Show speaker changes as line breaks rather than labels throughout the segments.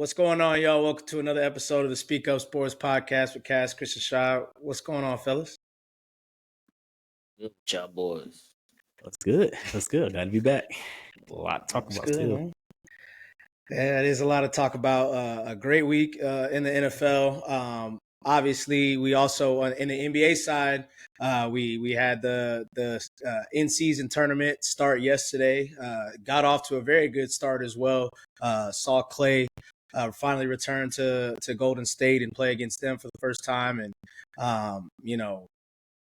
What's going on, y'all? Welcome to another episode of the Speak Up Sports Podcast with Cass, Chris, and Shaw. What's going on, fellas?
Good job, boys.
That's good. That's good. Glad to be back. A lot to talk
That's
about
good,
still.
man. Yeah, it is a lot to talk about. A great week in the NFL. Obviously, we also in the NBA side, we had the in-season tournament start yesterday. Got off to a very good start as well. Saw Clay finally return to Golden State and play against them for the first time, and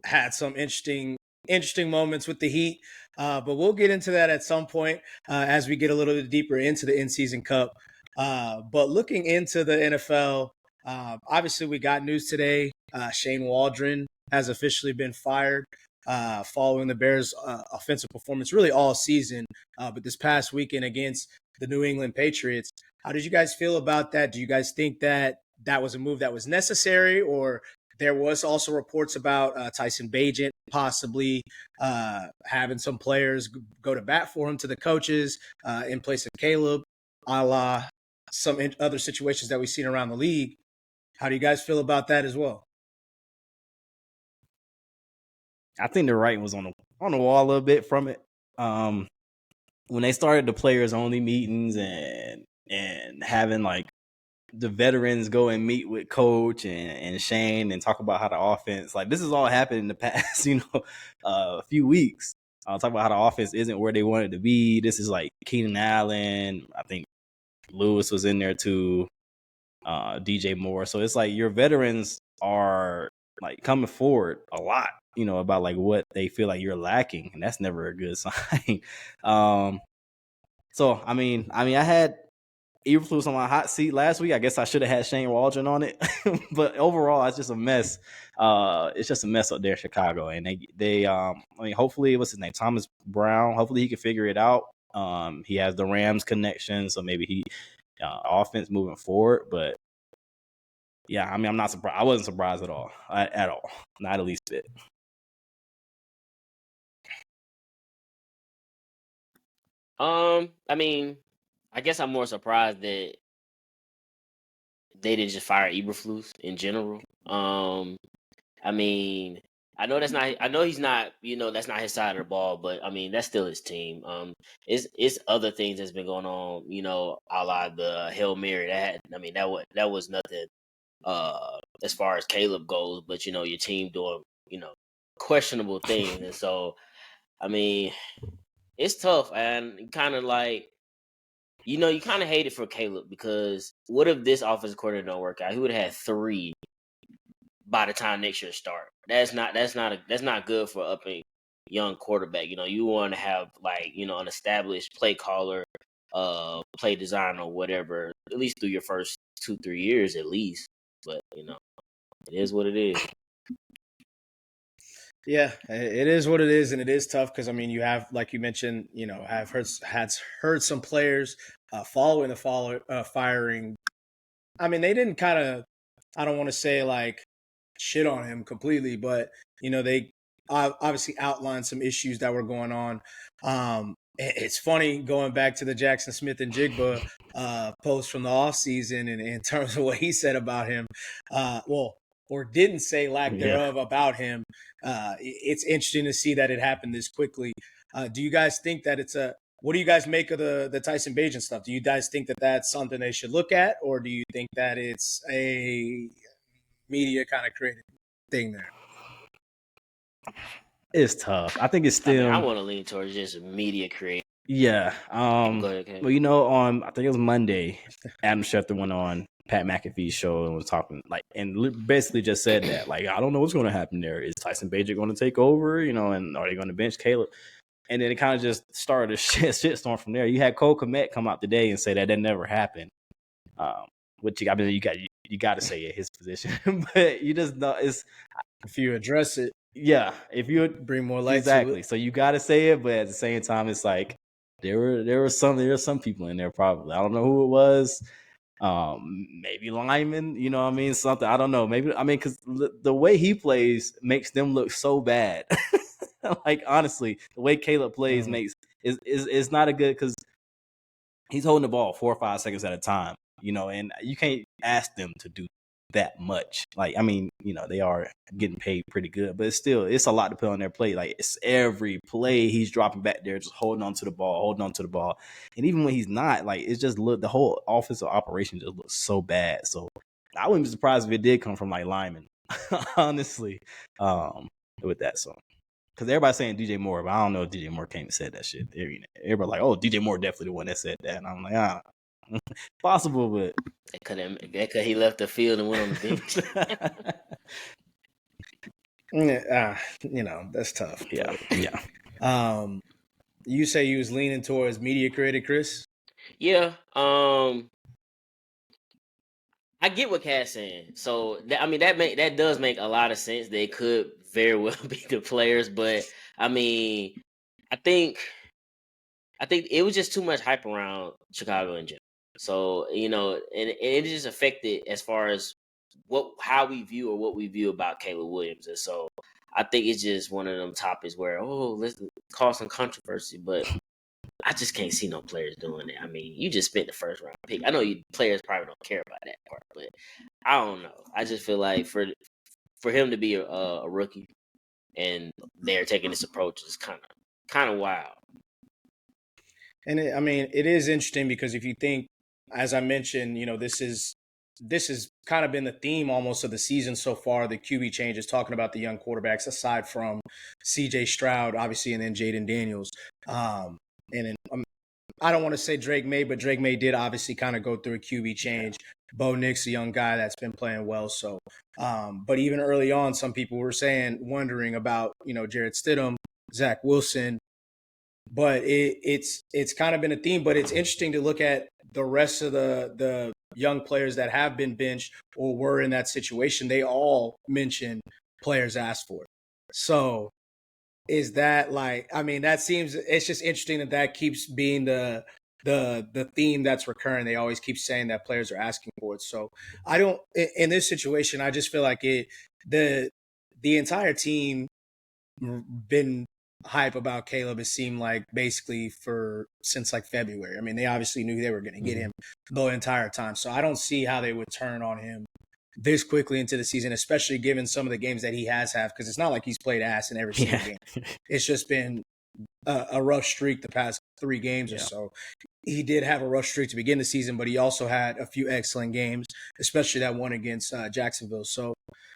had some interesting moments with the Heat. But we'll get into that at some point as we get a little bit deeper into the in-season cup. But looking into the NFL, obviously we got news today. Shane Waldron has officially been fired following the Bears' offensive performance really all season. But this past weekend against the New England Patriots, how did you guys feel about that? Do you guys think that was a move that was necessary, or there was also reports about Tyson Bagent possibly having some players go to bat for him to the coaches in place of Caleb, a la some other situations that we've seen around the league. How do you guys feel about that as well?
I think the writing was on the wall a little bit from it. When they started the players only meetings and having like the veterans go and meet with coach and Shane and talk about how the offense, like this has all happened in the past, a few weeks. Talk about how the offense isn't where they want it to be. This is like Keenan Allen. I think Lewis was in there too. DJ Moore. So it's like your veterans are like coming forward a lot, about like what they feel like you're lacking, and that's never a good sign. So I mean, I had Eberflus on my hot seat last week. I guess I should have had Shane Waldron on it, but overall, it's just a mess. It's just a mess up there in Chicago, and they hopefully, what's his name, Thomas Brown. Hopefully, he can figure it out. He has the Rams connection, so maybe he offense moving forward. But yeah, I'm not surprised. I wasn't surprised at all, not the least bit.
I guess I'm more surprised that they didn't just fire Eberflus in general. I know that's not. I know he's not. That's not his side of the ball. But that's still his team. It's other things that's been going on. A la the Hail Mary. That was nothing. As far as Caleb goes, but your team doing questionable things, and so it's tough, and kind of like. You kind of hate it for Caleb because what if this offensive coordinator don't work out? He would have had 3 by the time next year start. That's not good for up a young quarterback. You want to have an established play caller, play designer, or whatever, at least through your first 2-3 years at least. But it is what it is.
Yeah, it is what it is, and it is tough because you have, like you mentioned, have heard some players following the firing. They didn't kind of, I don't want to say like shit on him completely, but they obviously outlined some issues that were going on. It's funny going back to the Jackson Smith and Jigba post from the offseason and in terms of what he said about him. Or didn't say lack thereof about him. It's interesting to see that it happened this quickly. Do you guys think that what do you guys make of the Tyson Bagent stuff? Do you guys think that that's something they should look at, or do you think that it's a media kind of created thing there?
It's tough. I think it's still.
I want to lean towards just media creative.
Yeah.
Go ahead, okay.
Well, on I think it was Monday, Adam Schefter went on Pat McAfee's show and was talking and basically just said that I don't know what's going to happen there. Is Tyson Bagent going to take over? And are they going to bench Caleb? And then it kind of just started a shitstorm from there. You had Cole Kmet come out today and say that never happened. Which you got to say it, his position, but you just know it's
if you address it.
Yeah, if you would
bring more light
exactly.
to it.
So you got to say it, but at the same time, it's like there were some people in there probably. I don't know who it was. Maybe Lyman. Something. I don't know. Maybe because the way he plays makes them look so bad. Honestly, the way Caleb plays makes is not a good because he's holding the ball 4 or 5 seconds at a time. and you can't ask them to do that much. Like, I mean, they are getting paid pretty good, but it's a lot to put on their plate. Like, it's every play he's dropping back there, just holding on to the ball. And even when he's not, like, it's just the whole offensive operation just looks so bad. So I wouldn't be surprised if it did come from like linemen, honestly, with that. So, because everybody's saying DJ Moore, but I don't know if DJ Moore came and said that shit. Everybody like, oh, DJ Moore definitely the one that said that. And I'm like, possible, but
because he left the field and went on the
bench. That's tough.
Yeah.
You say you was leaning towards media created, Chris?
Yeah. I get what Cat's saying. So that does make a lot of sense. They could very well be the players, but I mean, I think it was just too much hype around Chicago in general. So and it just affected as far as how we view or what we view about Caleb Williams. And so I think it's just one of them topics where let's cause some controversy, but I just can't see no players doing it. I mean, you just spent the first round pick. I know players probably don't care about that part, but I don't know. I just feel like for him to be a rookie and they're taking this approach is kind of wild.
And it is interesting because if you think, as I mentioned, this has kind of been the theme almost of the season so far. The QB changes, talking about the young quarterbacks, aside from C.J. Stroud, obviously, and then Jaden Daniels. I don't want to say Drake May, but Drake May did obviously kind of go through a QB change. Bo Nix, a young guy that's been playing well. So, but even early on, some people were wondering about, Jarrett Stidham, Zach Wilson. But it's kind of been a theme. But it's interesting to look at the rest of the young players that have been benched or were in that situation. They all mention players asked for it. So is that it's just interesting that keeps being the theme that's recurring. They always keep saying that players are asking for it. So in this situation, I just feel like the entire team been hype about Caleb. It seemed like basically since like February. I mean, they obviously knew they were going to get him the entire time. So I don't see how they would turn on him this quickly into the season, especially given some of the games that he has had, because it's not like he's played ass in every single game. It's just been a rough streak the past 3 games or so. He did have a rough streak to begin the season, but he also had a few excellent games, especially that one against Jacksonville. So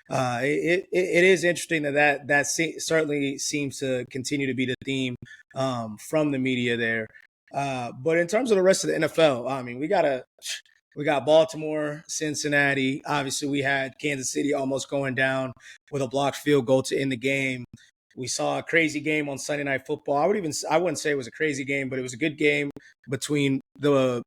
it is interesting that certainly seems to continue to be the theme from the media there. But in terms of the rest of the NFL, I mean, we got Baltimore, Cincinnati. Obviously, we had Kansas City almost going down with a blocked field goal to end the game. We saw a crazy game on Sunday Night Football. I wouldn't say it was a crazy game, but it was a good game between the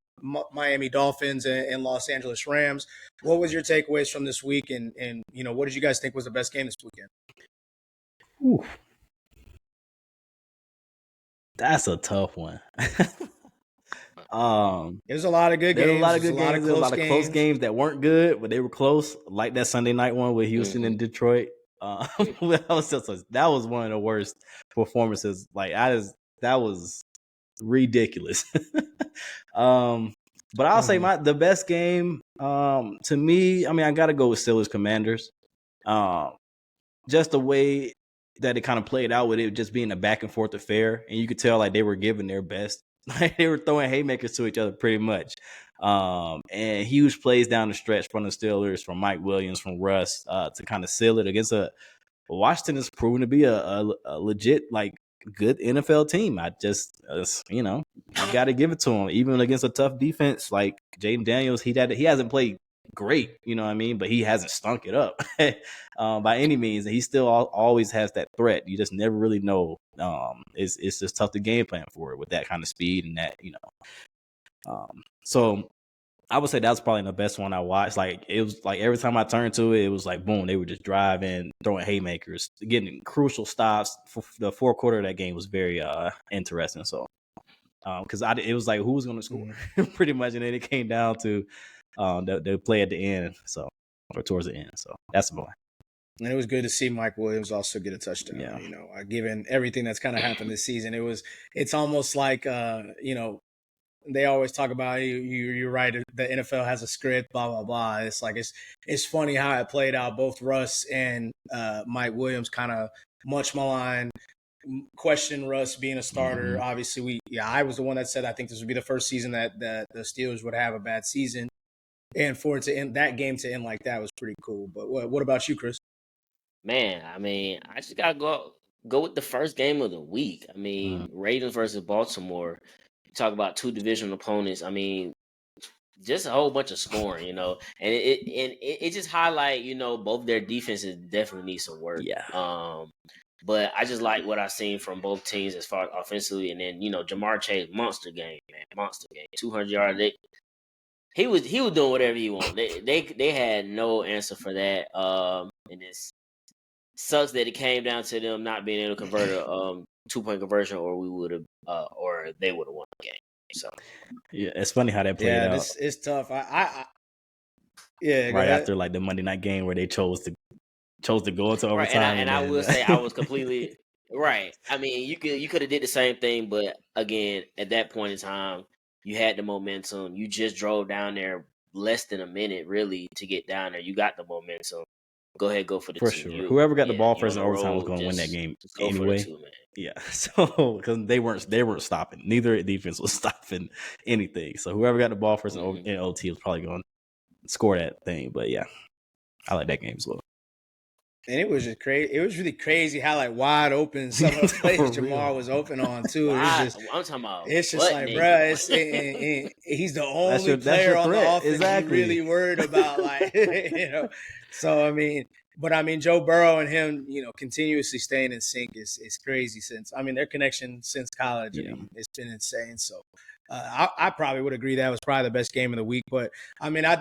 Miami Dolphins and Los Angeles Rams. What was your takeaways from this week, and what did you guys think was the best game this weekend?
Ooh. That's a tough one.
There's a lot of good games. There's a lot of good games.
There's a lot of close games that weren't good, but they were close. Like that Sunday night one with Houston and Detroit. That was one of the worst performances. Like that was ridiculous. But I'll say the best game to me. I mean, I got to go with Steelers Commanders. Just the way that it kind of played out with it just being a back and forth affair, and you could tell like they were giving their best. Like they were throwing haymakers to each other pretty much. And huge plays down the stretch from the Steelers, from Mike Williams, from Russ, to kind of seal it against Washington is proven to be a legit, like, good NFL team. I just, you got to give it to them. Even against a tough defense like Jaden Daniels, he hasn't played great, you know what I mean? But he hasn't stunk it up by any means. And he still always has that threat. You just never really know. It's just tough to game plan for it with that kind of speed and that, So I would say that's probably the best one I watched. Like, it was like every time I turned to it, it was like, boom, they were just driving, throwing haymakers, getting crucial stops. For the fourth quarter of that game was very interesting. So, because it was like, who was going to score pretty much. And then it came down to the play at the end. So, or towards the end. So that's the one.
And it was good to see Mike Williams also get a touchdown.
Yeah.
Given everything that's kind of happened this season, it's almost like, they always talk about you're right. The NFL has a script, blah blah blah. It's like it's funny how it played out. Both Russ and Mike Williams kind of much maligned, question Russ being a starter.
Mhm.
Obviously, I was the one that said I think this would be the first season that the Steelers would have a bad season, and for it to end that game to end like that was pretty cool. But what about you, Chris?
Man, I mean, I just gotta go with the first game of the week. I mean, Ravens versus Baltimore. You talk about two divisional opponents. I mean, just a whole bunch of scoring, and it just highlight, both their defenses definitely need some work.
Yeah.
But I just like what I seen from both teams as far as offensively, and then Jamar Chase, monster game, 200 yards. He was doing whatever he wanted. They had no answer for that. And it sucks that it came down to them not being able to convert a 2-point conversion, or we would have, or they would have won the game. So
yeah, it's funny how that played out.
Yeah, it's tough. Yeah,
right after like the Monday night game where they chose to go into overtime.
Right, and I will say I was completely right. I mean, you could have did the same thing, but again, at that point in time, you had the momentum. You just drove down there less than a minute, really, to get down there. You got the momentum. Go ahead, go for the
for
two.
sure. Whoever got the ball first in
on the
overtime was
road,
going to win that
just-
game
just go for the
anyway.
two, man.
Yeah, so because they weren't stopping. Neither defense was stopping anything. So whoever got the ball first in OT was probably going to score that thing. But yeah, I like that game as well.
And it was just crazy. It was really crazy how like wide open some of the plays
For
Jamar
real.
was open on too.
I'm
It's
talking about.
just
butt
like,
naked.
bruh, he's the only
your
player on the
threat.
offense
Exactly.
you really worried about, like So I mean, Joe Burrow and him, continuously staying in sync is crazy. Their connection since college, it's been insane. So I probably would agree that was probably the best game of the week. But I mean, I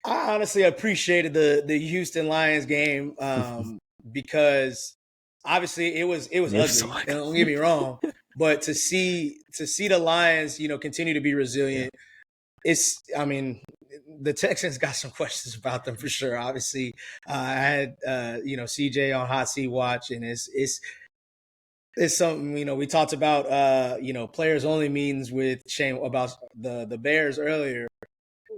honestly appreciated the Houston Lions game because obviously it was ugly.
So ugly.
Don't get me wrong, but to see the Lions, continue to be resilient. The Texans got some questions about them for sure. Obviously, I had CJ on Hot Seat Watch, and it's something we talked about. Players only meetings with Shane about the Bears earlier.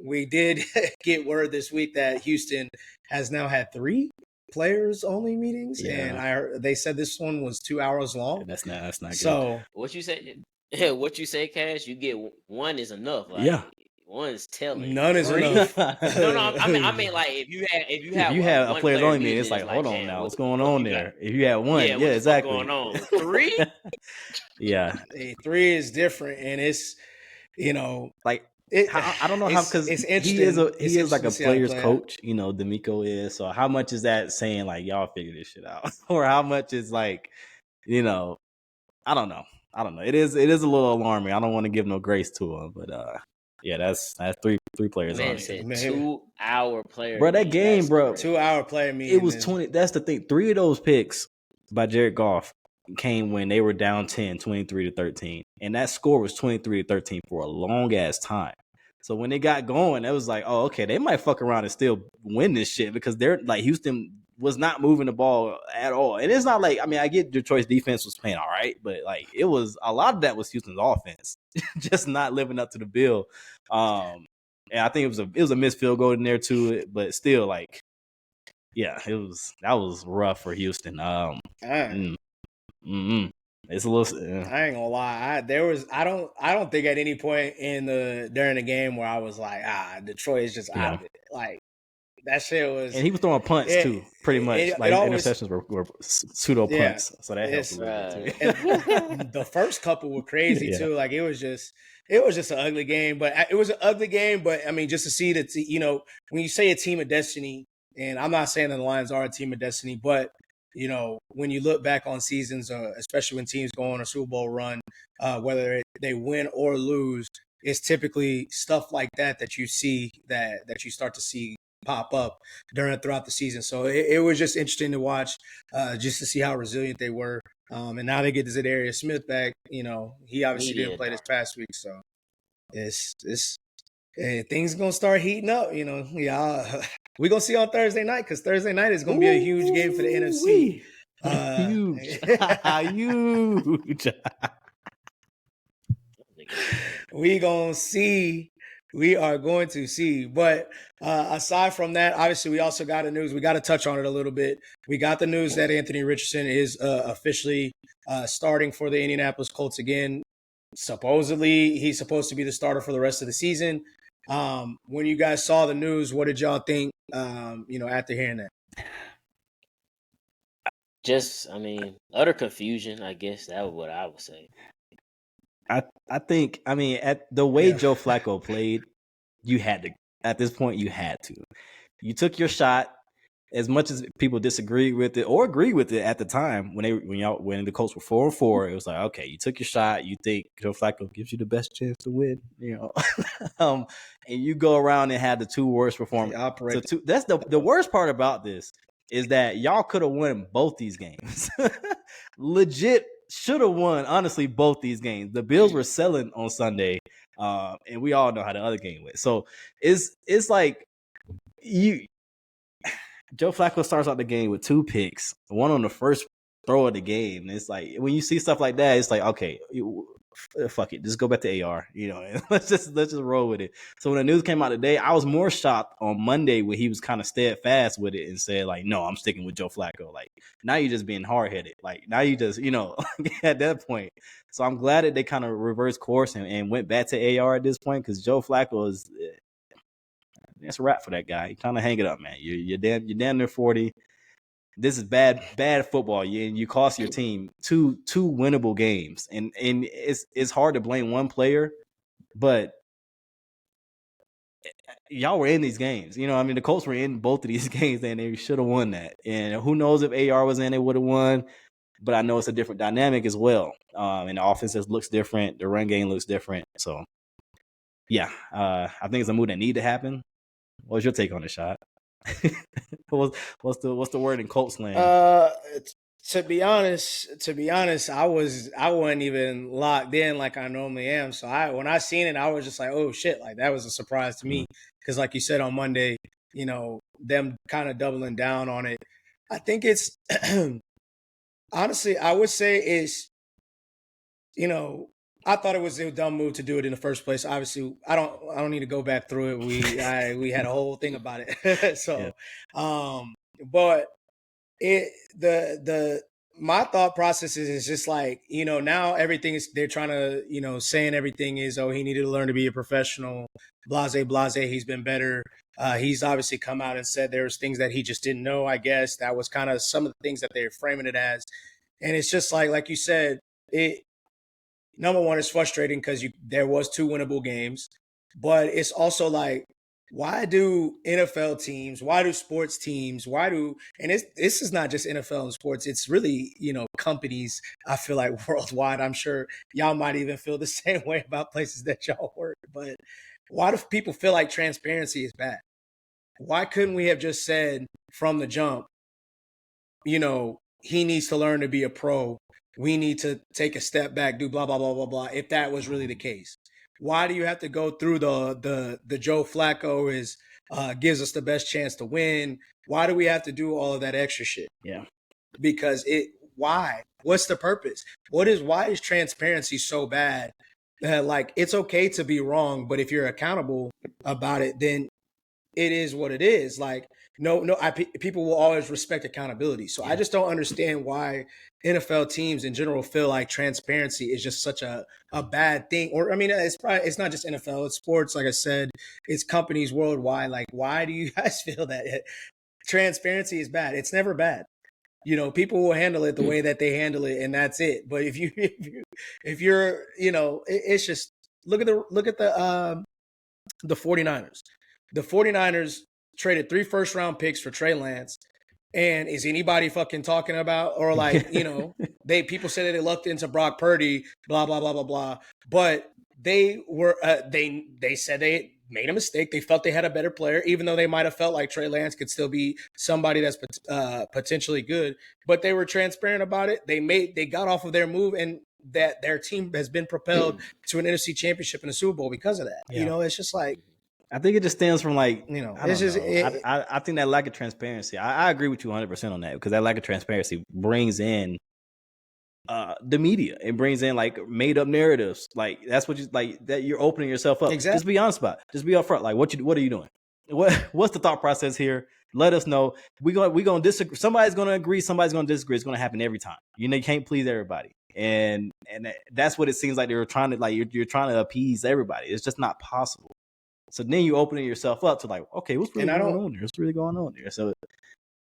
We did get word this week that Houston has now had 3 players only meetings, and they said this one was 2 hours long.
That's not good.
So
what you say? Yeah, what you say, Cash? You get one is enough. Like,
yeah,
one is telling.
None is enough.
No. I mean, like if you have
a
one
players
player
only
meeting,
meeting, it's like, hold on
damn,
now, what's going on there?
got?
If you had one,
Yeah,
exactly.
What's going on? 3?
Yeah,
3 is different, and it's
like. I don't know how, because he is like a player's coach, D'Amico is. So how much is that saying like y'all figure this shit out, or how much is like, I don't know. It is a little alarming. I don't want to give no grace to him, but yeah, that's 3 players
Man
on
said
it.
2-hour player.
Bro, that game, bro,
2-hour player meeting.
It was 20. That's the thing. 3 of those picks by Jared Goff came when they were down 10, 23-13, and that score was 23-13 for a long ass time. So when they got going, it was like, oh, okay, they might fuck around and still win this shit, because they're like, Houston was not moving the ball at all. And it's not like, I get Detroit's defense was playing all right, but like it was a lot of that was Houston's offense just not living up to the bill. And I think it was a missed field goal in there too, but still, like, yeah, that was rough for Houston. It's a little.
I ain't gonna lie. I don't think at any point during the game where I was like, Detroit is just out of it. Like that shit was.
And he was throwing punts too, pretty much. Interceptions were pseudo punts, so that helped a little bit too.
The first couple were crazy too. Like it was just an ugly game. But it was an ugly game. But I mean, just to see that, when you say a team of destiny, and I'm not saying that the Lions are a team of destiny, but when you look back on seasons, especially when teams go on a Super Bowl run, whether they win or lose, it's typically stuff like that you see that you start to see pop up throughout the season. So it was just interesting to watch, just to see how resilient they were. And now they get Zadarius Smith back. He obviously didn't play this past week, so it's things gonna start heating up. We're going to see on Thursday night, because Thursday night is going to be a huge game for the NFC.
Huge.
We gonna see. We are going to see. But aside from that, obviously, we also got the news. We got to touch on it a little bit. We got the news that Anthony Richardson is officially starting for the Indianapolis Colts again. Supposedly, he's supposed to be the starter for the rest of the season. When you guys saw the news, what did y'all think? After hearing that.
Just, I mean, utter confusion. I guess that was what I would say.
I think, I mean, at the way Joe Flacco played, you had to. At this point, you had to. You took your shot. As much as people disagreed with it or agreed with it at the time when the Colts were 4-4, it was like, okay, you took your shot. You think Joe Flacco gives you the best chance to win, and you go around and have the two worst performances. So that's the worst part about this is that y'all could have won both these games. Legit should have won, honestly, both these games. The Bills were selling on Sunday, and we all know how the other game went. So it's like Joe Flacco starts out the game with 2 picks, one on the first throw of the game. And it's like when you see stuff like that, it's like, okay, fuck it, just go back to AR, and let's just roll with it. So when the news came out today, I was more shocked on Monday when he was kind of steadfast with it and said like, no, I'm sticking with Joe Flacco. Like now you're just being hard headed. Like now you just at that point. So I'm glad that they kind of reversed course and went back to AR at this point because Joe Flacco is. That's a wrap for that guy. You kind of hang it up, man. You're damn near 40. This is bad football. You cost your team two winnable games, and it's hard to blame one player, but y'all were in these games. The Colts were in both of these games, and they should have won that. And who knows if AR was in, they would have won. But I know it's a different dynamic as well. And the offense looks different. The run game looks different. So, yeah, I think it's a move that need to happen. What's your take on the shot? What's the word in Colts slang?
To be honest, I wasn't even locked in like I normally am. So when I seen it, I was just like, oh shit, like that was a surprise to me because, like you said on Monday, them kind of doubling down on it. I think it's honestly, I would say it's I thought it was a dumb move to do it in the first place. Obviously, I don't need to go back through it. We had a whole thing about it. So, yeah. But my thought process is just like, now everything is, they're trying to, saying everything is, oh, he needed to learn to be a professional, blase. He's been better. He's obviously come out and said there was things that he just didn't know. I guess that was kind of some of the things that they're framing it as. And it's just like you said, number one, it's frustrating because there was 2 winnable games, but it's also like, why do NFL teams, why do sports teams, and this is not just NFL and sports, it's really, companies, I feel like worldwide. I'm sure y'all might even feel the same way about places that y'all work, but why do people feel like transparency is bad? Why couldn't we have just said from the jump, he needs to learn to be a pro. We need to take a step back, do blah, blah, blah, blah, blah, if that was really the case. Why do you have to go through the Joe Flacco gives us the best chance to win? Why do we have to do all of that extra shit?
Yeah.
Because why? What's the purpose? Why is transparency so bad? Like, it's okay to be wrong, but if you're accountable about it, then it is what it is. Like, people will always respect accountability. So I just don't understand why NFL teams in general feel like transparency is just such a bad thing. Or, I mean, it's not just NFL, it's sports. Like I said, it's companies worldwide. Like, why do you guys feel that transparency is bad? It's never bad. People will handle it the way that they handle it, and that's it. But if you're, it's just look at the 49ers. The 49ers traded 3 first-round picks for Trey Lance. And is anybody fucking talking about, or like, people say that they lucked into Brock Purdy, blah, blah, blah, blah, blah. But they were, they said they made a mistake. They felt they had a better player, even though they might have felt like Trey Lance could still be somebody that's potentially good. But they were transparent about it. They got off of their move, and that their team has been propelled to an NFC championship and a Super Bowl because of that. Yeah. It's just like,
I think it just stems from like, I think that lack of transparency. I agree with you 100% on that because that lack of transparency brings in the media. It brings in like made up narratives. Like that's what you like that you're opening yourself up.
Exactly.
Just be honest about it. Just be upfront. Like what are you doing? What's the thought process here? Let us know. We're gonna disagree. Somebody's gonna agree. Somebody's gonna disagree. It's gonna happen every time. You know, you can't please everybody. And that's what it seems like they were trying to like. You're trying to appease everybody. It's just not possible. So then you opening yourself up to like, okay, what's really going on there? What's really going on there? So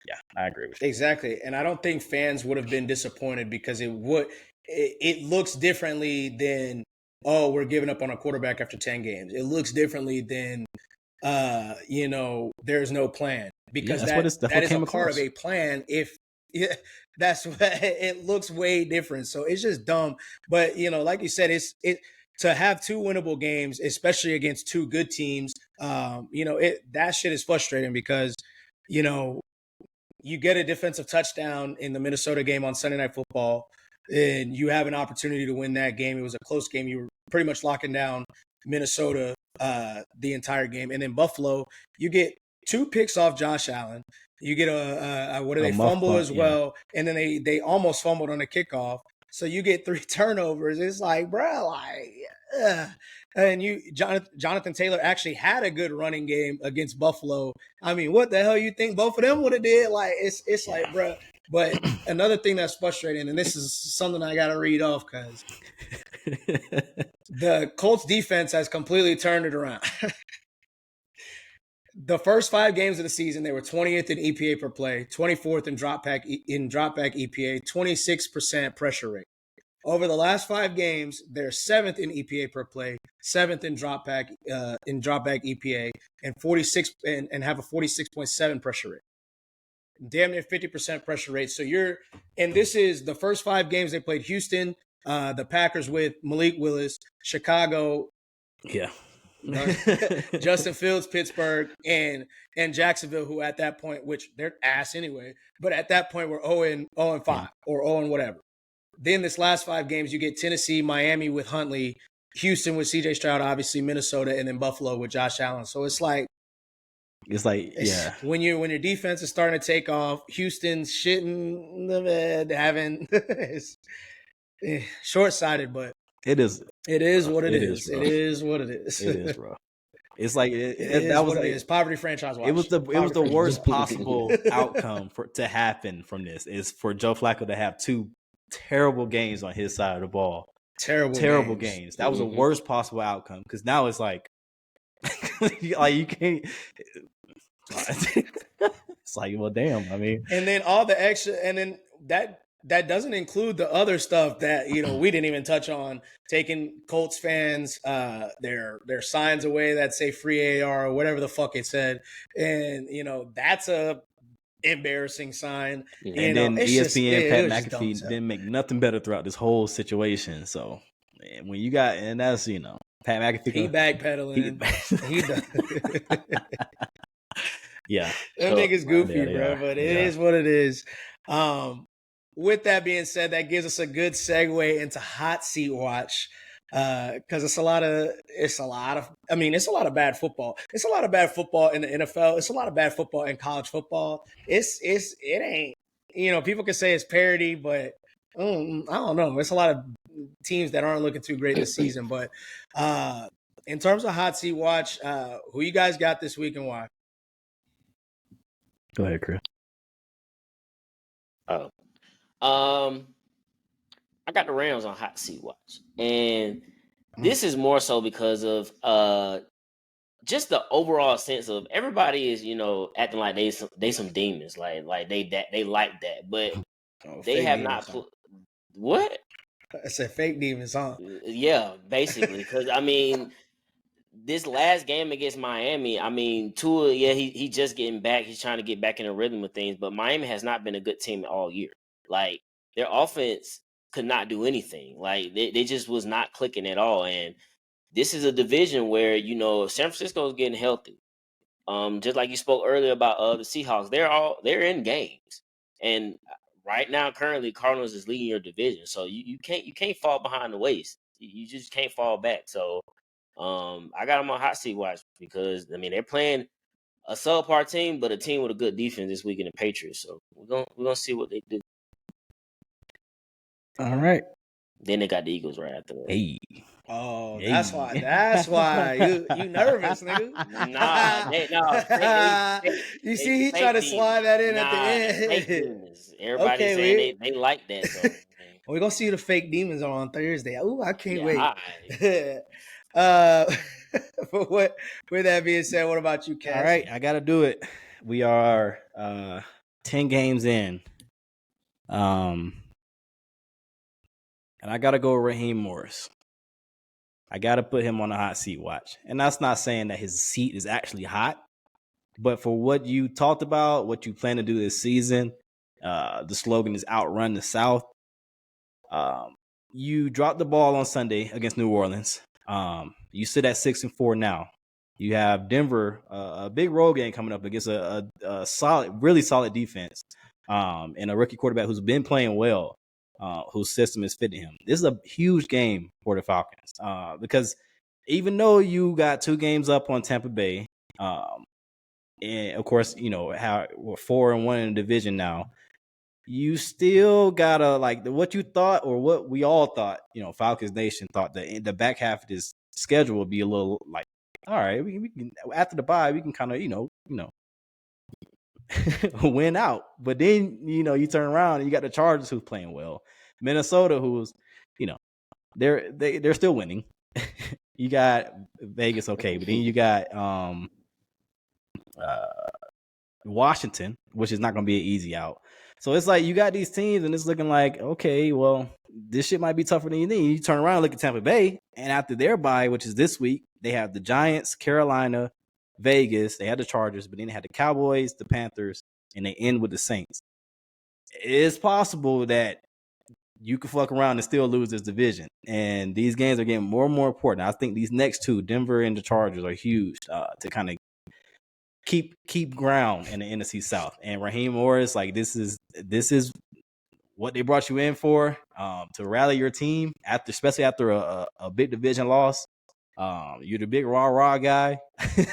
yeah, I agree with you.
Exactly. And I don't think fans would have been disappointed because it looks differently than, oh, we're giving up on a quarterback after 10 games. It looks differently than, there's no plan, because that is a part of a plan. That's what it looks way different. So it's just dumb. But, like you said, to have 2 winnable games, especially against 2 good teams, that shit is frustrating because, you get a defensive touchdown in the Minnesota game on Sunday Night Football, and you have an opportunity to win that game. It was a close game. You were pretty much locking down Minnesota the entire game. And then Buffalo, you get 2 picks off Josh Allen. You get a fumble as well. And then they almost fumbled on the kickoff. So you get 3 turnovers. It's like, bro, and Jonathan Taylor actually had a good running game against Buffalo. I mean, what the hell you think both of them would have did? Like, it's like, bro. But another thing that's frustrating, and this is something I got to read off because the Colts defense has completely turned it around. The first 5 games of the season, they were 20th in EPA per play, 24th in dropback EPA, 26% pressure rate. Over the last 5 games, they're 7th in EPA per play, 7th in dropback EPA, and 46 and have a 46.7 pressure rate. Damn near 50% pressure rate. So this is the first 5 games they played: Houston, the Packers with Malik Willis, Chicago, Justin Fields, Pittsburgh, and Jacksonville, who at that point, which they're ass anyway, but at that point were 0-5 or 0 whatever. Then this last 5 games, you get Tennessee, Miami with Huntley, Houston with CJ Stroud, obviously Minnesota, and then Buffalo with Josh Allen. So it's like when your defense is starting to take off, Houston's shitting the bed, having short-sighted, but
it is
what it is. It is what it is.
It is, bro. It's like it
is. Poverty franchise watch.
It was the worst possible outcome to happen from this is for Joe Flacco to have 2 terrible games on his side of the ball. Terrible games. That was the worst possible outcome because now it's like you can't. It's like, well, damn. I mean,
and then all the extra, and then that doesn't include the other stuff that we didn't even touch on. Taking Colts fans their signs away that say free AR or whatever the fuck it said, and that's a embarrassing sign.
And then ESPN Pat McAfee didn't make nothing better throughout this whole situation. So when you got, and that's Pat McAfee,
he backpedaling. He done.
Yeah,
that nigga's goofy, bro. But it is what it is. With that being said, that gives us a good segue into hot seat watch. Because it's a lot of bad football. It's a lot of bad football in the NFL. It's a lot of bad football in college football. It ain't, people can say it's parody, but I don't know. It's a lot of teams that aren't looking too great this season. But in terms of hot seat watch, who you guys got this week and why?
Go ahead, Chris.
I got the Rams on hot seat watch, and this is more so because of just the overall sense of everybody is acting like they some demons, like they like that, but they have not. What?
I said fake demons, huh?
Yeah, basically, because I mean, this last game against Miami, I mean, Tua, he just getting back. He's trying to get back in the rhythm of things, but Miami has not been a good team all year. Like, their offense could not do anything. Like, they just was not clicking at all. And this is a division where, San Francisco is getting healthy. Just like you spoke earlier about the Seahawks, they're in games. And right now, currently, Cardinals is leading your division. So you can't fall behind the waist. You just can't fall back. So I got them on hot seat watch because they're playing a subpar team, but a team with a good defense this week in the Patriots. So we're gonna see what they do.
All right.
Then they got the Eagles right after that.
Hey.
Oh,
Hey.
that's why. That's why you nervous, nigga. You see, he tried to slide that in at the
Fake
end.
demons. Everybody
Okay,
saying they like that. So
we're gonna see the fake demons on Thursday. Ooh, I can't
yeah,
wait.
right.
But with that being said, what about you, Cass?
All right, I gotta do it. We are 10 games in. And I gotta go with Raheem Morris. I gotta put him on the hot seat watch. And that's not saying that his seat is actually hot, but for what you talked about, what you plan to do this season, the slogan is outrun the South. You dropped the ball on Sunday against New Orleans. You sit at 6-4 now. You have Denver, a big road game coming up against a solid, really solid defense, and a rookie quarterback who's been playing well, whose system is fitting him. This is a huge game for the Falcons because even though you got 2 games up on Tampa Bay, and of course, you know how we're 4-1 in the division now. You still gotta like what you thought or what we all thought. You know, Falcons Nation thought that the back half of this schedule would be a little like, all right, we can after the bye we can kind of you know win out. But then you turn around and you got the Chargers who's playing well, Minnesota who's they're still winning. You got Vegas, okay, but then you got Washington, which is not going to be an easy out. So it's like you got these teams, and it's looking like, okay, well, this shit might be tougher than you think. You turn around and look at Tampa Bay, and after their bye, which is this week, they have the Giants, Carolina, Vegas. They had the Chargers, but then they had the Cowboys, the Panthers, and they end with the Saints. It's possible that you could fuck around and still lose this division. And these games are getting more and more important. I think these next 2, Denver and the Chargers, are huge to kind of keep ground in the NFC South. And Raheem Morris, like this is what they brought you in for, to rally your team especially after a big division loss. You're the big rah guy.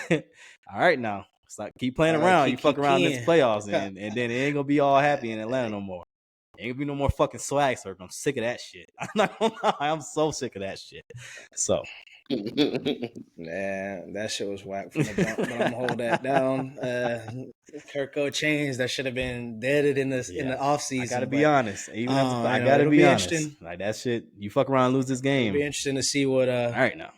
All right, now stop keep playing around. You fuck around in this playoffs, and then it ain't gonna be all happy in Atlanta no more. Ain't gonna be no more fucking swag circle. I'm sick of that shit. I'm not gonna lie, I'm so sick of that shit. So
Man, that shit was whack from the jump, but I'm gonna hold that down. Kirko changed. That should have been deaded in the offseason.
I gotta be honest. Even I gotta be honest. Like that shit, you fuck around and lose this game.
It'll be interesting to see what
all right now.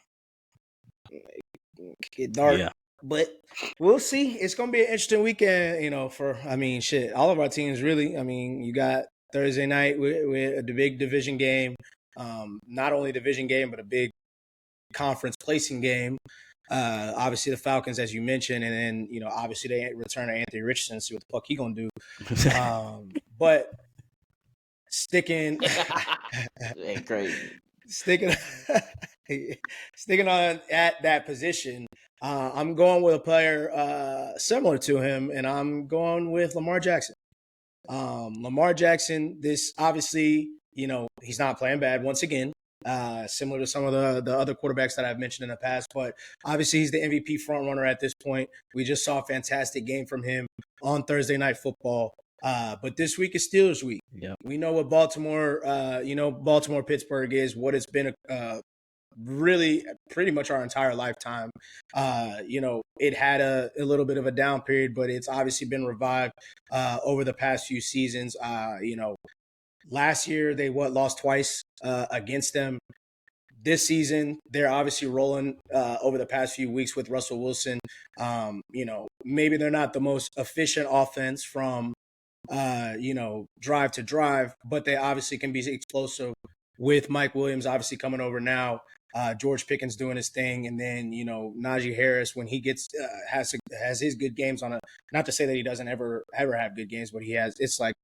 Get dark. Yeah. But we'll see. It's gonna be an interesting weekend, shit. All of our teams really. I mean, you got Thursday night with the big division game. Not only division game, but a big conference placing game. Obviously the Falcons, as you mentioned, and then obviously they return to Anthony Richardson, see what the fuck he gonna do. But sticking
crazy.
sticking on at that position, I'm going with a player similar to him, and I'm going with Lamar Jackson. Lamar Jackson, this obviously, he's not playing bad once again. Similar to some of the other quarterbacks that I've mentioned in the past, but obviously he's the MVP frontrunner at this point. We just saw a fantastic game from him on Thursday Night Football. But this week is Steelers week.
Yep.
We know what Baltimore, Pittsburgh is, what it's been really pretty much our entire lifetime. It had a little bit of a down period, but it's obviously been revived over the past few seasons. Last year, they lost twice against them. This season, they're obviously rolling over the past few weeks with Russell Wilson. Maybe they're not the most efficient offense from, drive to drive, but they obviously can be explosive with Mike Williams obviously coming over now. George Pickens doing his thing, and then Najee Harris when he gets has his good games on a. Not to say that he doesn't ever have good games, but he has. It's like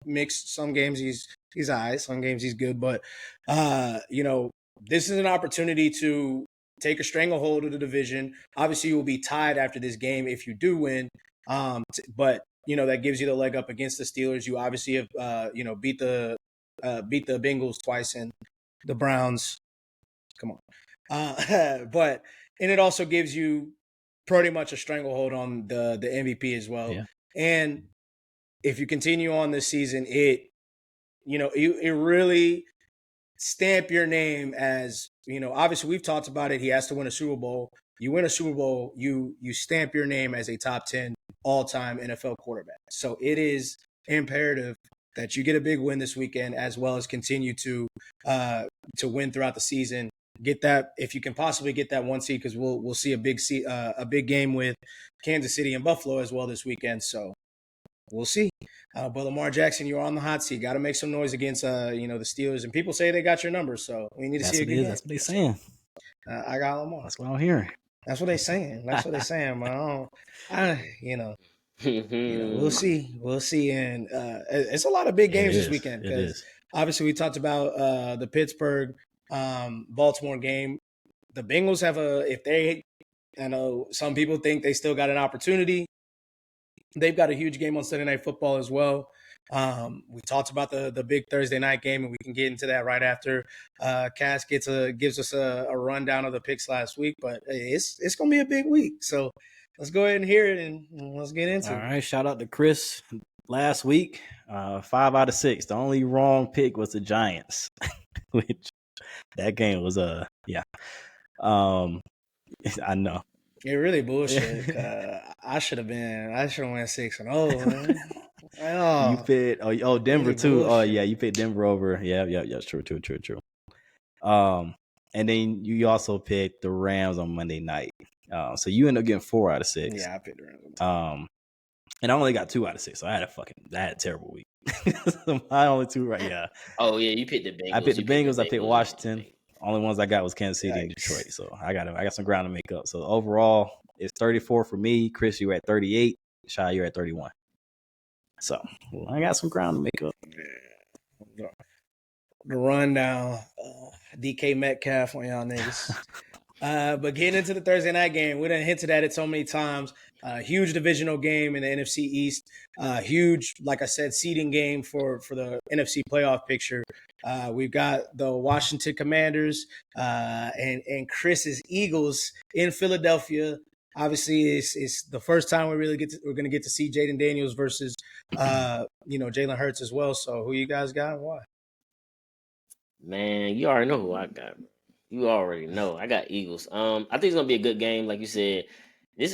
mixed. Some games he's high, some games he's good, but this is an opportunity to take a stranglehold of the division. Obviously, you will be tied after this game if you do win, but that gives you the leg up against the Steelers. You obviously have beat the Bengals twice and the Browns. Come on. And it also gives you pretty much a stranglehold on the MVP as well.
Yeah.
And if you continue on this season, it it really stamp your name as, obviously we've talked about it. He has to win a Super Bowl. You win a Super Bowl, you stamp your name as a top 10 all-time NFL quarterback. So it is imperative that you get a big win this weekend, as well as continue to win throughout the season. Get that, if you can possibly get that 1 seed, because we'll see a big game with Kansas City and Buffalo as well this weekend. So we'll see. But Lamar Jackson, you're on the hot seat. Got to make some noise against the Steelers, and people say they got your number, so we need to see a good game.
That's what they're saying.
I got Lamar.
That's what I'm hearing.
That's what they're saying. Man. We'll see, and it's a lot of big games this weekend, because obviously we talked about the Pittsburgh Baltimore game. The Bengals have I know some people think they still got an opportunity. They've got a huge game on Sunday Night Football as well. We talked about the big Thursday night game, and we can get into that right after Cass gives us a rundown of the picks last week. But it's going to be a big week, so let's go ahead and hear it, and let's get into it.
All right, shout out to Chris last week. 5 out of 6. The only wrong pick was the Giants, which that game was I know.
It really bullshit. I should have went 6-0. Man. Oh,
You picked Denver
really
too.
bullshit.
Oh yeah, you picked Denver over. Yeah. True. And then you also picked the Rams on Monday night. So you end up getting 4 out of 6.
Yeah, I picked the Rams.
And I only got 2 out of 6. So I had a terrible week. So my only 2 right. Yeah.
Oh yeah, you picked the Bengals.
I picked the Bengals. I picked Washington.
Yikes.
Only ones I got was Kansas City and Detroit. So I got some ground to make up. So overall, it's 34 for me. Chris, you were at 38. Shy, you're at 31. So I got some ground to make up.
Yeah. The rundown, DK Metcalf on y'all niggas. But getting into the Thursday night game, we done hinted at it so many times. Huge divisional game in the NFC East. Huge, like I said, seeding game for the NFC playoff picture. We've got the Washington Commanders and Chris's Eagles in Philadelphia. Obviously, it's the first time we're going to get to see Jaden Daniels versus Jalen Hurts as well. So who you guys got and why?
Man, you already know who I got. You already know I got Eagles. I think it's gonna be a good game, like you said. This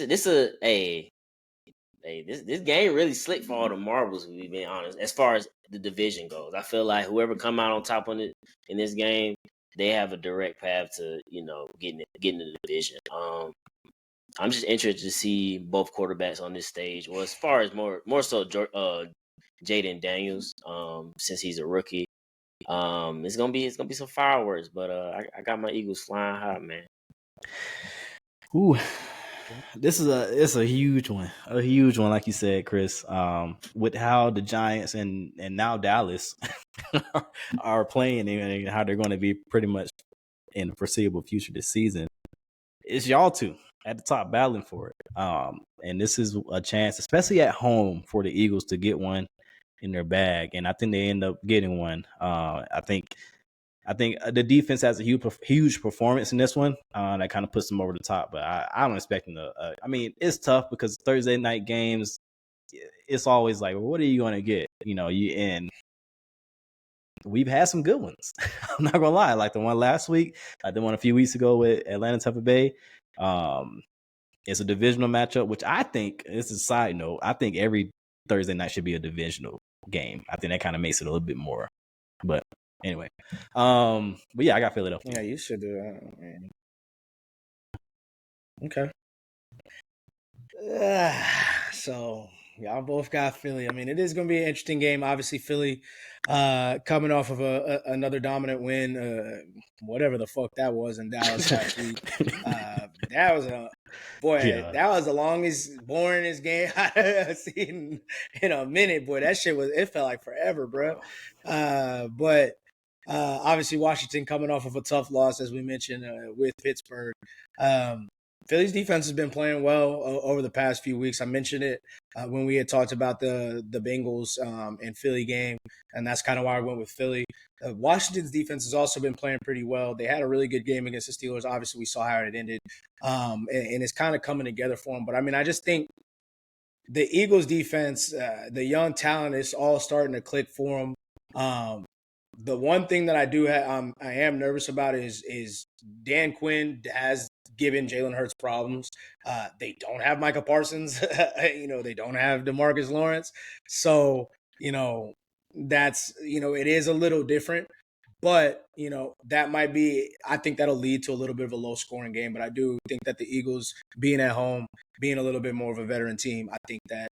game really slick for all the marbles. To be being honest, as far as the division goes, I feel like whoever come out on top in this game, they have a direct path to getting the division. I'm just interested to see both quarterbacks on this stage. Well, as far as more so Jaden Daniels, since he's a rookie. It's gonna be some fireworks, but I got my Eagles flying high, man.
Ooh, it's a huge one, like you said, Chris. With how the Giants and now Dallas are playing and how they're going to be pretty much in the foreseeable future this season, it's y'all two at the top battling for it. And this is a chance, especially at home, for the Eagles to get one in their bag, and I think they end up getting one. I think the defense has a huge performance in this one. That kind of puts them over the top. But I'm expecting it's tough because Thursday night games, it's always like, well, what are you going to get? And we've had some good ones. I'm not gonna lie, like the one last week, like the one a few weeks ago with Atlanta Tampa Bay. It's a divisional matchup, which I think, this is a side note, I think every Thursday night should be a divisional game. I think that kind of makes it a little bit more. But anyway, but yeah, I got Philadelphia.
Yeah, you should do that, man. Okay. So y'all both got Philly. I mean, it is going to be an interesting game. Obviously, Philly coming off of another dominant win, whatever the fuck that was in Dallas last week. That was that was the longest, boringest game I've seen in a minute. Boy, that shit it felt like forever, bro. But obviously, Washington coming off of a tough loss, as we mentioned, with Pittsburgh. Philly's defense has been playing well over the past few weeks. I mentioned it when we had talked about the Bengals and Philly game, and that's kind of why I went with Philly. Washington's defense has also been playing pretty well. They had a really good game against the Steelers. Obviously, we saw how it ended, and it's kind of coming together for them. But, I mean, I just think the Eagles' defense, the young talent is all starting to click for them. The one thing that I do have, I am nervous about is Dan Quinn has given Jalen Hurts problems. They don't have Micah Parsons. They don't have DeMarcus Lawrence. So, that's, it is a little different. But, that might be, I think that'll lead to a little bit of a low scoring game. But I do think that the Eagles being at home, being a little bit more of a veteran team, I think that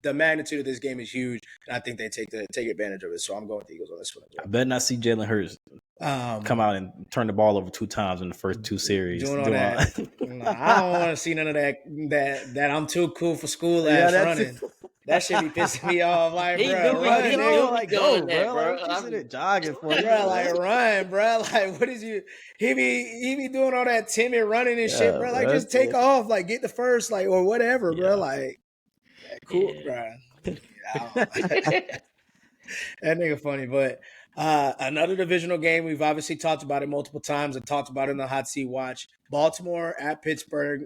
the magnitude of this game is huge, and I think they take advantage of it. So I'm going with the Eagles on this one.
I better not see Jalen Hurts come out and turn the ball over 2 times in the first 2 series.
Doing all that. Nah, I don't want to see none of that I'm too cool for school ass running. That shit be pissing me off. Like, bro, run, nigga.
Like, go, bro. Like, what you sitting jogging for?
Bro, like, run, bro. Like, what is you? He be doing all that timid running and shit, bro. Like, just take off. Like, get the first, like, or whatever, bro. Like, cool, bro. That nigga funny, but another divisional game. We've obviously talked about it multiple times and talked about it in the hot seat watch. Baltimore at Pittsburgh.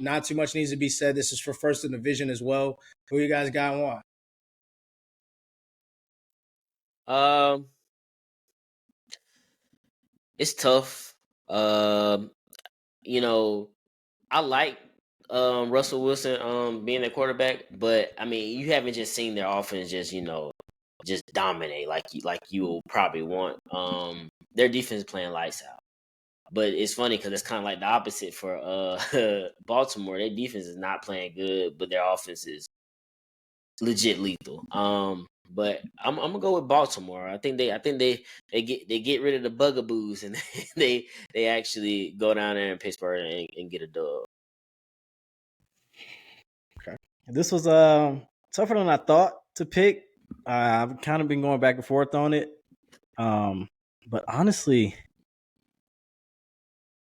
Not too much needs to be said. This is for first in the division as well. Who you guys got and why?
It's tough. I like Russell Wilson being their quarterback, but I mean, you haven't just seen their offense just dominate like you will probably want. Their defense is playing lights out. But it's funny because it's kind of like the opposite for Baltimore. Their defense is not playing good, but their offense is legit lethal. But I'm gonna go with Baltimore. I think they get rid of the bugaboos and they actually go down there in Pittsburgh and get a dub.
Okay, this was tougher than I thought to pick. I've kind of been going back and forth on it, but honestly,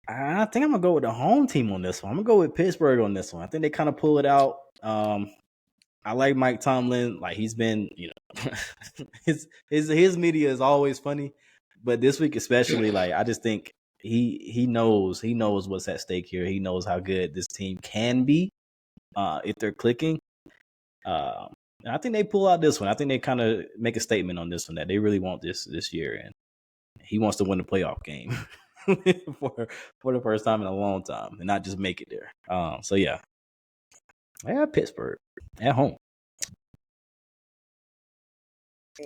I think I'm gonna go with the home team on this one. I'm gonna go with Pittsburgh on this one. I think they kind of pull it out. I like Mike Tomlin. Like, he's been, his media is always funny, but this week especially, like, I just think he knows what's at stake here. He knows how good this team can be if they're clicking. And I think they pull out this one. I think they kind of make a statement on this one that they really want this year, and he wants to win the playoff game for the first time in a long time, and not just make it there. So yeah, Pittsburgh at home.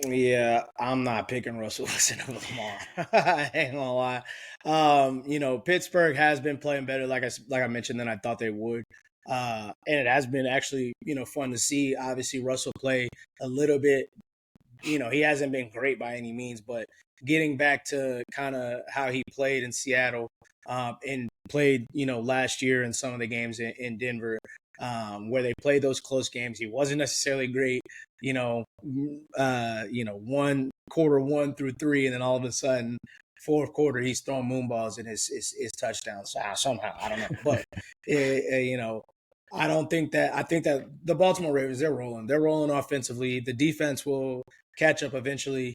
Yeah, I'm not picking Russell Wilson over Lamar. I ain't gonna lie. Pittsburgh has been playing better, like I mentioned, than I thought they would. And it has been actually, fun to see. Obviously, Russell play a little bit. He hasn't been great by any means, but getting back to kind of how he played in Seattle and played, last year in some of the games in Denver, where they played those close games. He wasn't necessarily great, one quarter 1 through 3, and then all of a sudden, fourth quarter, he's throwing moonballs in his touchdowns somehow. I don't know, but I think that the Baltimore Ravens, they're rolling offensively. The defense will catch up eventually.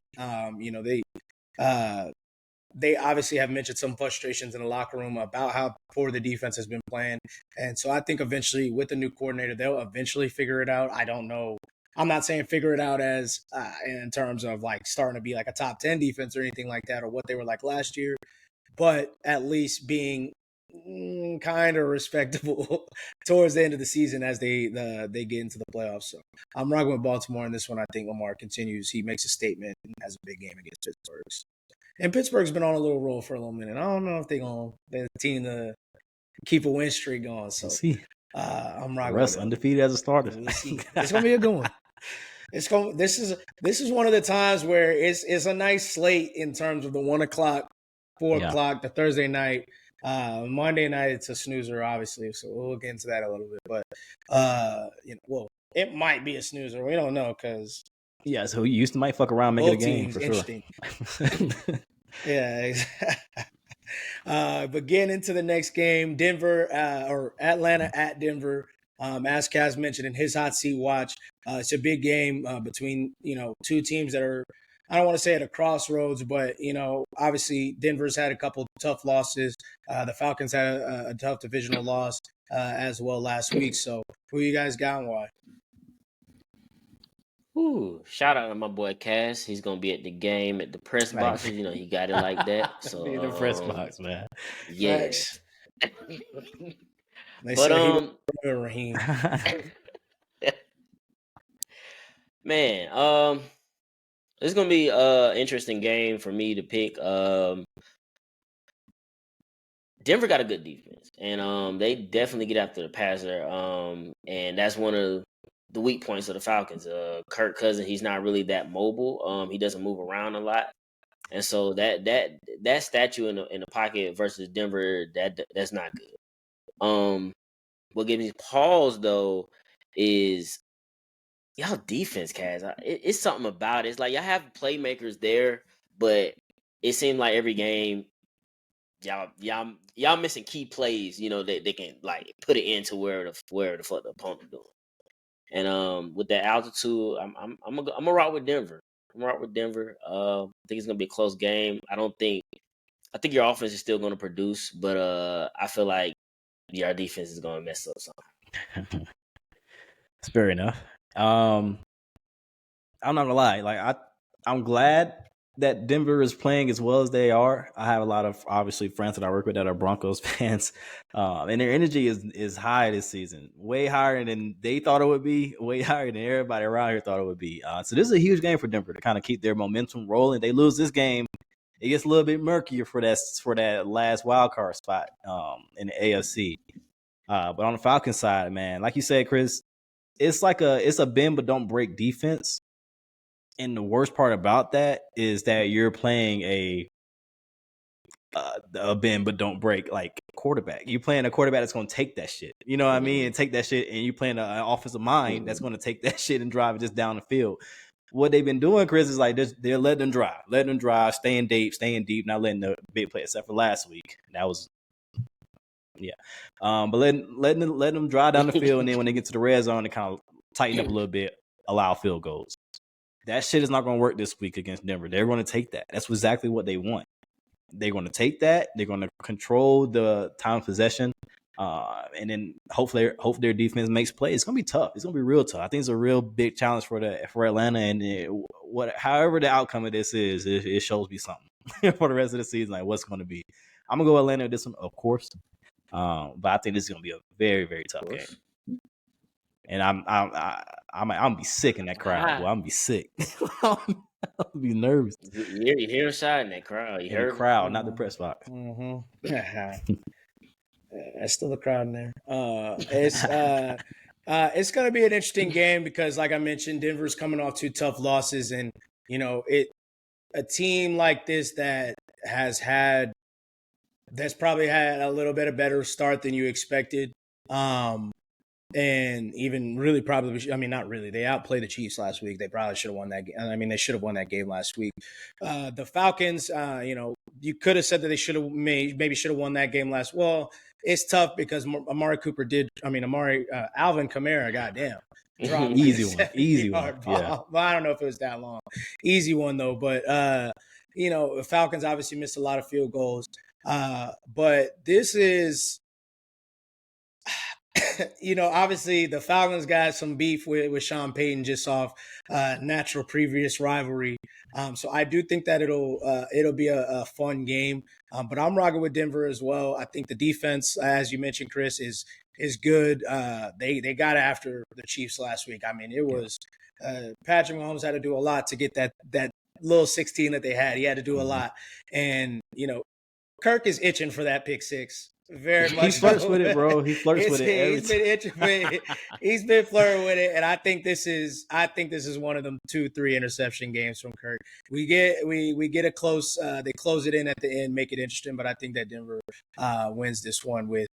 They obviously have mentioned some frustrations in the locker room about how poor the defense has been playing. And so I think eventually with the new coordinator, they'll eventually figure it out. I don't know. I'm not saying figure it out as in terms of like starting to be like a top 10 defense or anything like that, or what they were like last year, but at least being kind of respectable towards the end of the season as they get into the playoffs. So I'm rocking with Baltimore in this one. I think Lamar continues. He makes a statement and has a big game against Pittsburgh. And Pittsburgh's been on a little roll for a little minute. I don't know if they're the team to keep a win streak going. So I'm rocking.
Russ undefeated as a starter.
We'll see. It's gonna be a good one. This is one of the times where it's a nice slate in terms of the 1 o'clock, 4 o'clock, the Thursday night. Monday night it's a snoozer, obviously, so we'll get into that a little bit. But it might be a snoozer. We don't know because
so you might fuck around, make it a game for
interesting.
Sure.
Yeah. But getting into the next game, Denver or Atlanta at Denver. As Kaz mentioned in his hot seat watch, it's a big game between two teams that are, I don't want to say at a crossroads, but obviously Denver's had a couple tough losses. The Falcons had a tough divisional loss as well last week. So who you guys got and why?
Whew, shout out to my boy Cass. He's gonna be at the game at the press
Right.
boxes. You know, he got it like that.
Be in the press
So
box, man.
yeah.
Facts. They
But
said he the Raheem.
man, it's gonna be interesting game for me to pick. Denver got a good defense, and they definitely get after the passer. And that's one of the weak points of the Falcons. Kirk Cousins, he's not really that mobile. He doesn't move around a lot, and so that statue in the pocket versus Denver, that's not good. What gives me pause though is y'all defense, Kaz. It's something about it. It's like y'all have playmakers there, but it seems like every game y'all missing key plays. You know that they can like put it into where the fuck the opponent doing. And with that altitude, I'm gonna rock with Denver. I'm gonna rock with Denver. I think it's gonna be a close game. I think your offense is still gonna produce, but I feel like your defense is gonna mess up something.
It's fair enough. I'm not gonna lie. Like I'm glad that Denver is playing as well as they are. I have a lot of obviously friends that I work with that are Broncos fans, and their energy is high this season, way higher than they thought it would be, way higher than everybody around here thought it would be. So this is a huge game for Denver to kind of keep their momentum rolling. They lose this game, it gets a little bit murkier for that last wild card spot in the AFC. But on the Falcons side, man, like you said, Chris, it's a bend but don't break defense. And the worst part about that is that you're playing a bend but don't break like quarterback. You're playing a quarterback that's going to take that shit. You know what I mean? And take that shit. And you playing an offensive mind that's going to take that shit and drive it just down the field. What they've been doing, Chris, is like they're letting them drive, staying deep, not letting the big play, except for last week. That was but letting them drive down the field, and then when they get to the red zone, they kind of tighten up a little bit, allow field goals. That shit is not going to work this week against Denver. They're going to take that. That's exactly what they want. They're going to take that. They're going to control the time of possession, and then hopefully their defense makes plays. It's going to be tough. It's going to be real tough. I think it's a real big challenge for Atlanta, and however the outcome of this is, it shows me something for the rest of the season, like what's going to be. I'm going to go Atlanta with this one, of course, but I think this is going to be a very, very tough game. And I'm gonna be sick in that crowd. Boy, I'm gonna be sick. I'm gonna be nervous.
You hear inside in that crowd. You heard
the crowd, not the press box.
Mm-hmm. That's still the crowd in there. It's gonna be an interesting game because, like I mentioned, Denver's coming off 2 tough losses, and you know a team like this that's probably had a little bit of better start than you expected. And even really probably, not really. They outplayed the Chiefs last week. They probably should have won that game. They should have won that game last week. The Falcons, you could have said that they should have maybe should have won that game last. Well, it's tough because Alvin Kamara, goddamn.
Easy one.
Yeah. Well, I don't know if it was that long. Easy one though. But the Falcons obviously missed a lot of field goals. But this is. Obviously the Falcons got some beef with Sean Payton just off natural previous rivalry. So I do think that it'll be a fun game. But I'm rocking with Denver as well. I think the defense, as you mentioned, Chris, is good. They got after the Chiefs last week. It was Patrick Mahomes had to do a lot to get that little 16 that they had. He had to do a lot. And, Kirk is itching for that pick six. Very much.
He flirts with it, bro. He flirts with it.
He's been flirting with it, and I think this is one of them 2-3 interception games from Kirk. We get a close. They close it in at the end, make it interesting. But I think that Denver wins this one with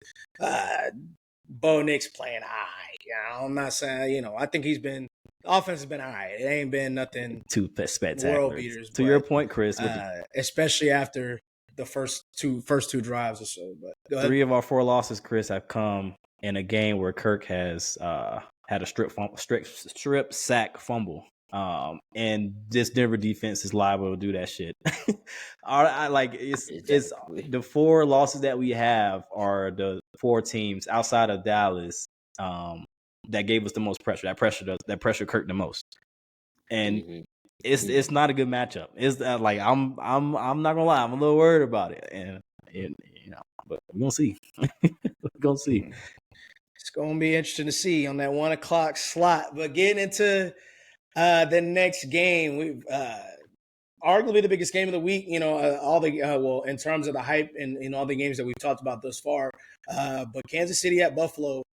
Bo Nix playing high. I'm not saying I think the offense has been all right. It ain't been nothing
too spectacular.
World beaters.
To your point, Chris,
especially after the first two drives or so. But go ahead.
3 of our 4 losses, Chris, have come in a game where Kirk has had a strip sack fumble. And this Denver defense is liable to do that shit. It's the 4 losses that we have are the 4 teams outside of Dallas that gave us the most pressure. That pressure Kirk the most. and
Mhm.
it's not a good matchup. It's like I'm not gonna lie, I'm a little worried about it, and but we're gonna see. We're gonna see.
It's going to be interesting to see on that 1 o'clock slot. But getting into the next game, we've arguably the biggest game of the week. All the in terms of the hype and in all the games that we've talked about thus far. But Kansas City at Buffalo,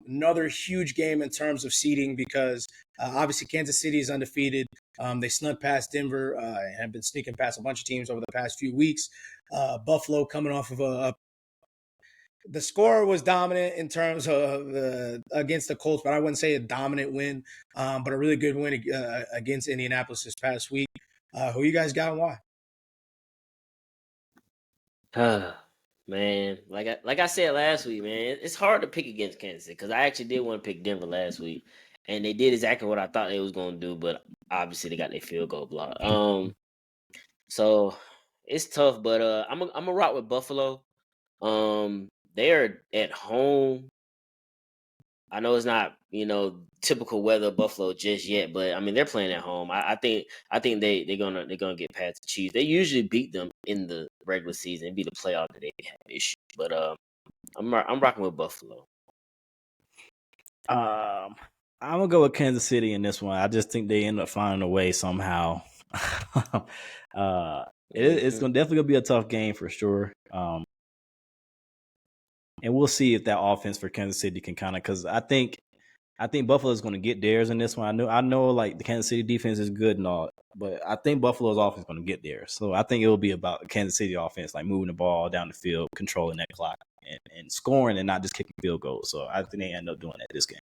another huge game in terms of seeding because obviously Kansas City is undefeated. They snuck past Denver and have been sneaking past a bunch of teams over the past few weeks. Buffalo coming off of the score was dominant in terms of against the Colts, but I wouldn't say a dominant win, but a really good win against Indianapolis this past week. Who you guys got and why?
Man, like I said last week, man, it's hard to pick against Kansas City because I actually did want to pick Denver last week, and they did exactly what I thought they was going to do, but obviously they got their field goal blocked. So it's tough, but I'm gonna rock with Buffalo. They are at home. I know it's not typical weather of Buffalo just yet, but I mean they're playing at home. I think they're gonna get past the Chiefs. They usually beat them in the regular season. It'd be the playoff that they have issues. But I'm rocking with Buffalo.
I'm gonna go with Kansas City in this one. I just think they end up finding a way somehow. It's definitely gonna be a tough game for sure. And we'll see if that offense for Kansas City can kind of, because I think Buffalo's going to get theirs in this one. I know, like the Kansas City defense is good and all, but I think Buffalo's offense is going to get there. So I think it will be about the Kansas City offense, like moving the ball down the field, controlling that clock, and scoring, and not just kicking field goals. So I think they end up doing that this game.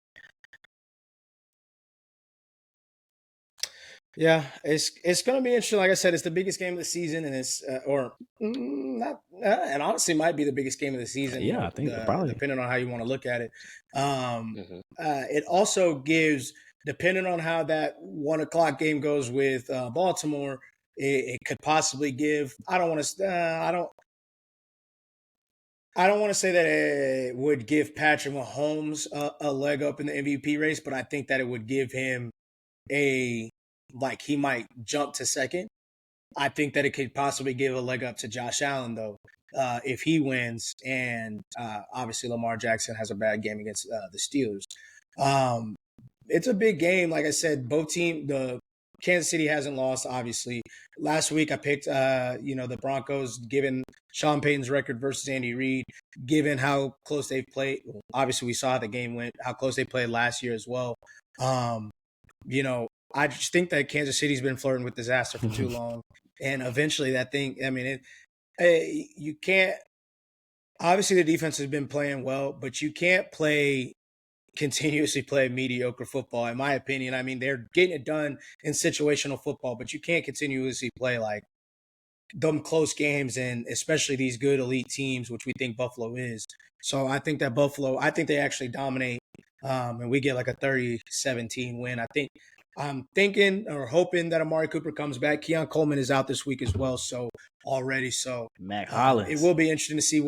Yeah, it's going to be interesting. Like I said, it's the biggest game of the season, and it's not, and honestly, might be the biggest game of the season.
Yeah, I think probably
depending on how you want to look at it. It also gives, depending on how that 1 o'clock game goes with Baltimore, it could possibly give. I don't want to say that it would give Patrick Mahomes a leg up in the MVP race, but I think that it would give him he might jump to second. I think that it could possibly give a leg up to Josh Allen, though, if he wins. And obviously Lamar Jackson has a bad game against the Steelers. It's a big game. Like I said, the Kansas City hasn't lost, obviously. Last week I picked, the Broncos, given Sean Payton's record versus Andy Reid, given how close they've played. Well, obviously, we saw how the game went, how close they played last year as well. I just think that Kansas City's been flirting with disaster for too long. And eventually that thing, I mean, you can't, obviously the defense has been playing well, but you can't continuously play mediocre football, in my opinion. I mean, they're getting it done in situational football, but you can't continuously play like them close games, and especially these good elite teams, which we think Buffalo is. So I think they actually dominate, and we get like a 30-17 win. I'm thinking or hoping that Amari Cooper comes back. Keon Coleman is out this week as well, so
Mac Hollins.
It will be interesting to see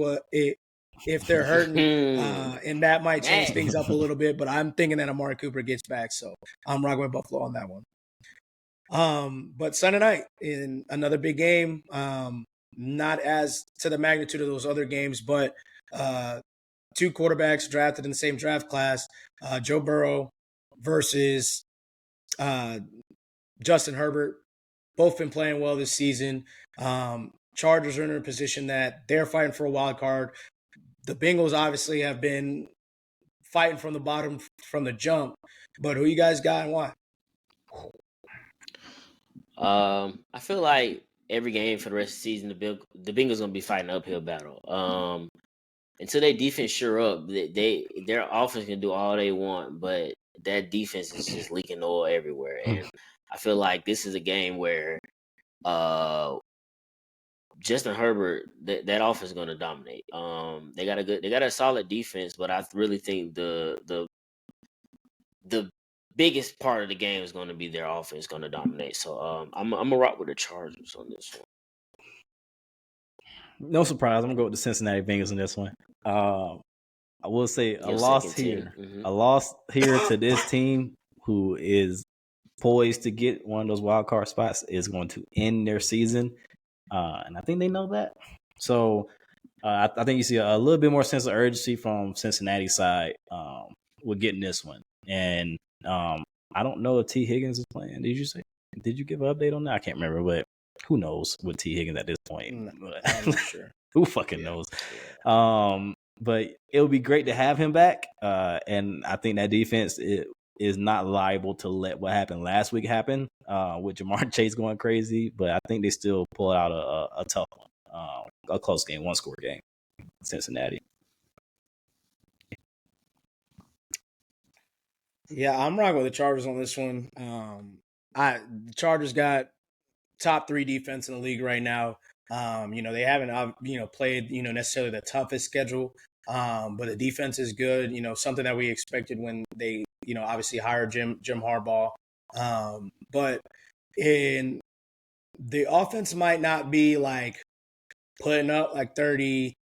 if they're hurting, and that might change things up a little bit. But I'm thinking that Amari Cooper gets back, so I'm rocking with Buffalo on that one. But Sunday night in another big game, not as to the magnitude of those other games, but two quarterbacks drafted in the same draft class, Joe Burrow versus Justin Herbert. Both been playing well this season. Chargers are in a position that they're fighting for a wild card. The Bengals obviously have been fighting from the bottom from the jump. But who you guys got and why?
I feel like every game for the rest of the season, the Bengals gonna be fighting an uphill battle. Until their defense sure up, their offense can do all they want, but that defense is just leaking oil everywhere. And I feel like this is a game where Justin Herbert, that offense is gonna dominate. They got a solid defense, but I really think the biggest part of the game is going to be their offense going to dominate. So I'm gonna rock with the Chargers on this one.
No surprise, I'm gonna go with the Cincinnati Bengals in this one. I will say a loss here to this team who is poised to get one of those wild card spots is going to end their season. And I think they know that. So I think you see a little bit more sense of urgency from Cincinnati's side with getting this one. And I don't know if T. Higgins is playing. Did you give an update on that? I can't remember, but who knows with T. Higgins at this point?
I'm not sure.
Who fucking knows? But it would be great to have him back. And I think that defense is not liable to let what happened last week happen with Jamar Chase going crazy. But I think they still pull out a tough one, a close game, 1-score game, Cincinnati.
Yeah, I'm rocking with the Chargers on this one. The Chargers got top 3 defense in the league right now. They haven't played necessarily the toughest schedule, but the defense is good. Something that we expected when they obviously hired Jim Harbaugh. But in the offense might not be like putting up like 30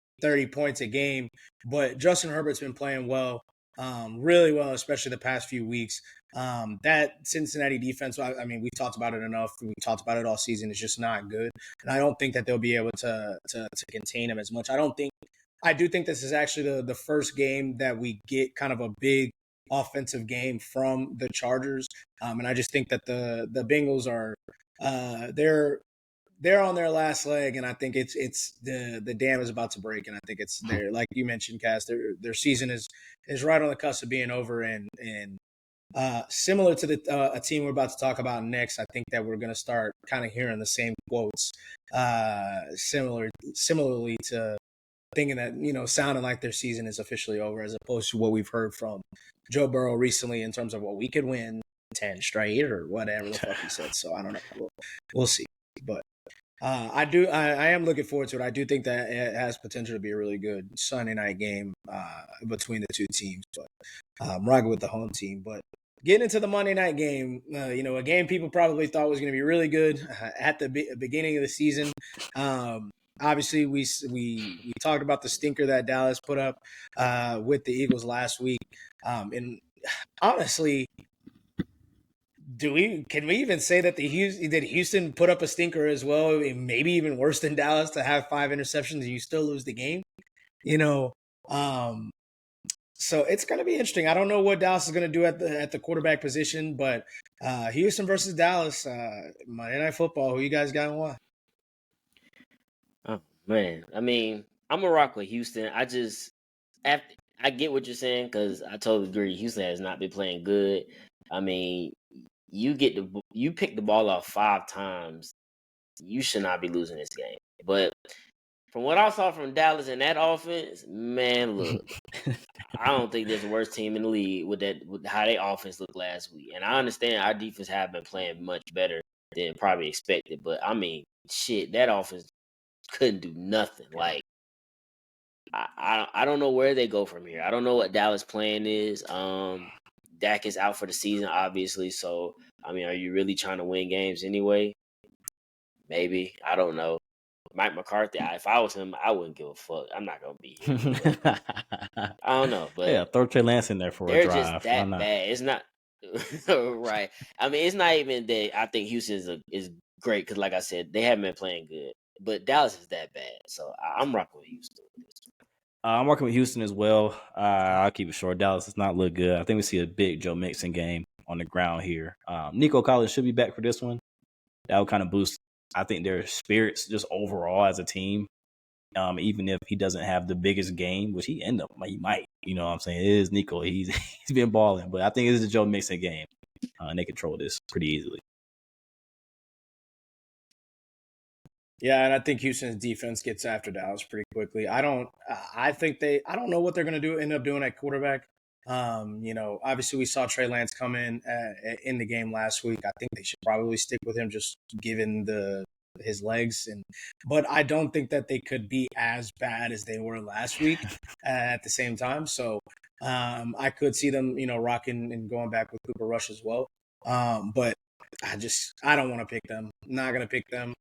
points a game, but Justin Herbert's been playing well. Really well, especially the past few weeks. That Cincinnati defense, I mean, we've talked about it enough. We talked about it all season. It's just not good. And I don't think that they'll be able to contain them as much. I do think this is actually the first game that we get kind of a big offensive game from the Chargers. And I just think that the Bengals are they're on their last leg, and I think it's the dam is about to break, and I think it's there. Like you mentioned, Cass, their season is right on the cusp of being over, and similar to a team we're about to talk about next, I think that we're going to start kind of hearing the same quotes, similarly to thinking that sounding like their season is officially over, as opposed to what we've heard from Joe Burrow recently in terms of we could win 10 straight or whatever the fuck he said. So I don't know, we'll see, but. I am looking forward to it. I do think that it has potential to be a really good Sunday night game between the two teams. But I'm rocking with the home team. But getting into the Monday night game, a game people probably thought was going to be really good at the beginning of the season. Obviously, we talked about the stinker that Dallas put up with the Eagles last week. And honestly, can we even say that Houston put up a stinker as well? Maybe even worse than Dallas to have 5 interceptions and you still lose the game. So it's going to be interesting. I don't know what Dallas is going to do at the quarterback position, but Houston versus Dallas, Monday Night Football. Who you guys got and why?
Oh man, I mean, I'm a rock with Houston. I get what you're saying because I totally agree. Houston has not been playing good. I mean, you pick the ball off 5 times, you should not be losing this game. But from what I saw from Dallas in that offense, man, look, I don't think there's a worse team in the league with how their offense looked last week. And I understand our defense have been playing much better than probably expected, but I mean, shit, that offense couldn't do nothing. Like, I don't know where they go from here. I don't know what Dallas' plan is. Dak is out for the season, obviously. So, I mean, are you really trying to win games anyway? Maybe. I don't know. Mike McCarthy, if I was him, I wouldn't give a fuck. I'm not going to be here. I don't know. But
yeah, throw Trey Lance in there for a drive.
They're just that bad. It's not right. I mean, it's not even that I think Houston is great because, like I said, they haven't been playing good. But Dallas is that bad. So, I'm rocking with Houston.
I'm working with Houston as well. I'll keep it short. Dallas does not look good. I think we see a big Joe Mixon game on the ground here. Nico Collins should be back for this one. That would kind of boost, I think, their spirits just overall as a team. Even if he doesn't have the biggest game, which he might. You know what I'm saying? It is Nico. He's been balling. But I think it is a Joe Mixon game. And they control this pretty easily.
Yeah, and I think Houston's defense gets after Dallas pretty quickly. I don't know what they're going to end up doing at quarterback. Obviously we saw Trey Lance come in the game last week. I think they should probably stick with him just given his legs, but I don't think that they could be as bad as they were last week at the same time. So I could see them, rocking and going back with Cooper Rush as well. But I don't want to pick them. I'm not going to pick them.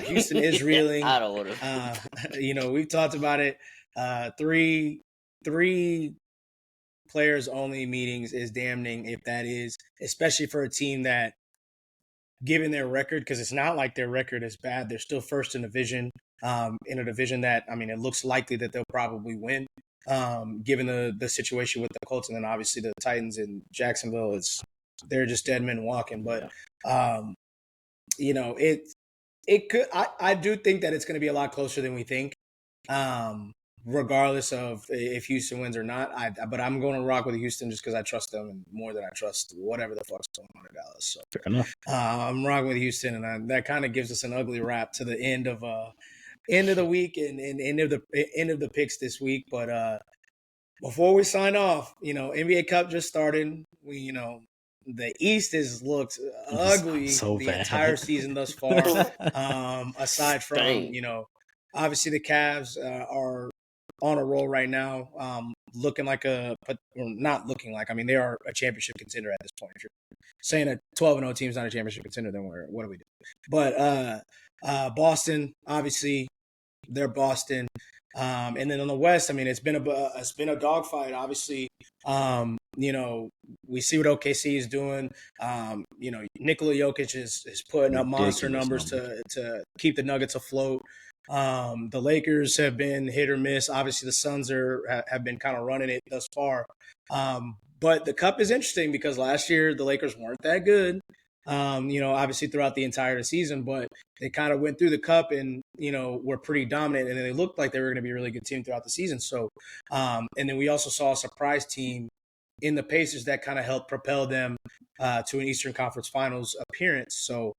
Houston is reeling.
I don't want to.
We've talked about it. Three players only meetings is damning if that is, especially for a team that given their record, because it's not like their record is bad. They're still first in division, in a division that, I mean, it looks likely that they'll probably win, given the situation with the Colts, and then obviously the Titans in Jacksonville. They're just dead men walking. But it could. I do think that it's going to be a lot closer than we think. Regardless of if Houston wins or not, but I'm going to rock with Houston just because I trust them more than I trust whatever the fuck's going on in Dallas. So
fair enough.
I'm rocking with Houston, and that kind of gives us an ugly wrap to the end of the week and end of the picks this week. But before we sign off, NBA Cup just started. The East has looked ugly
so
the
bad.
entire season thus far. Aside from obviously the Cavs are on a roll right now, looking like not looking like. I mean, they are a championship contender at this point. If you're saying a 12-0 team is not a championship contender, then what do we do? But Boston, obviously, they're Boston, and then on the West, I mean, it's been a dogfight. Obviously, we see what OKC is doing. Nikola Jokic is putting up monster numbers to keep the Nuggets afloat. The Lakers have been hit or miss. Obviously, the Suns have been kind of running it thus far. But the Cup is interesting because last year the Lakers weren't that good. Obviously throughout the entire season, but they kind of went through the Cup and were pretty dominant, and they looked like they were going to be a really good team throughout the season. So, and then we also saw a surprise team in the Pacers that kind of helped propel them to an Eastern Conference Finals appearance. So,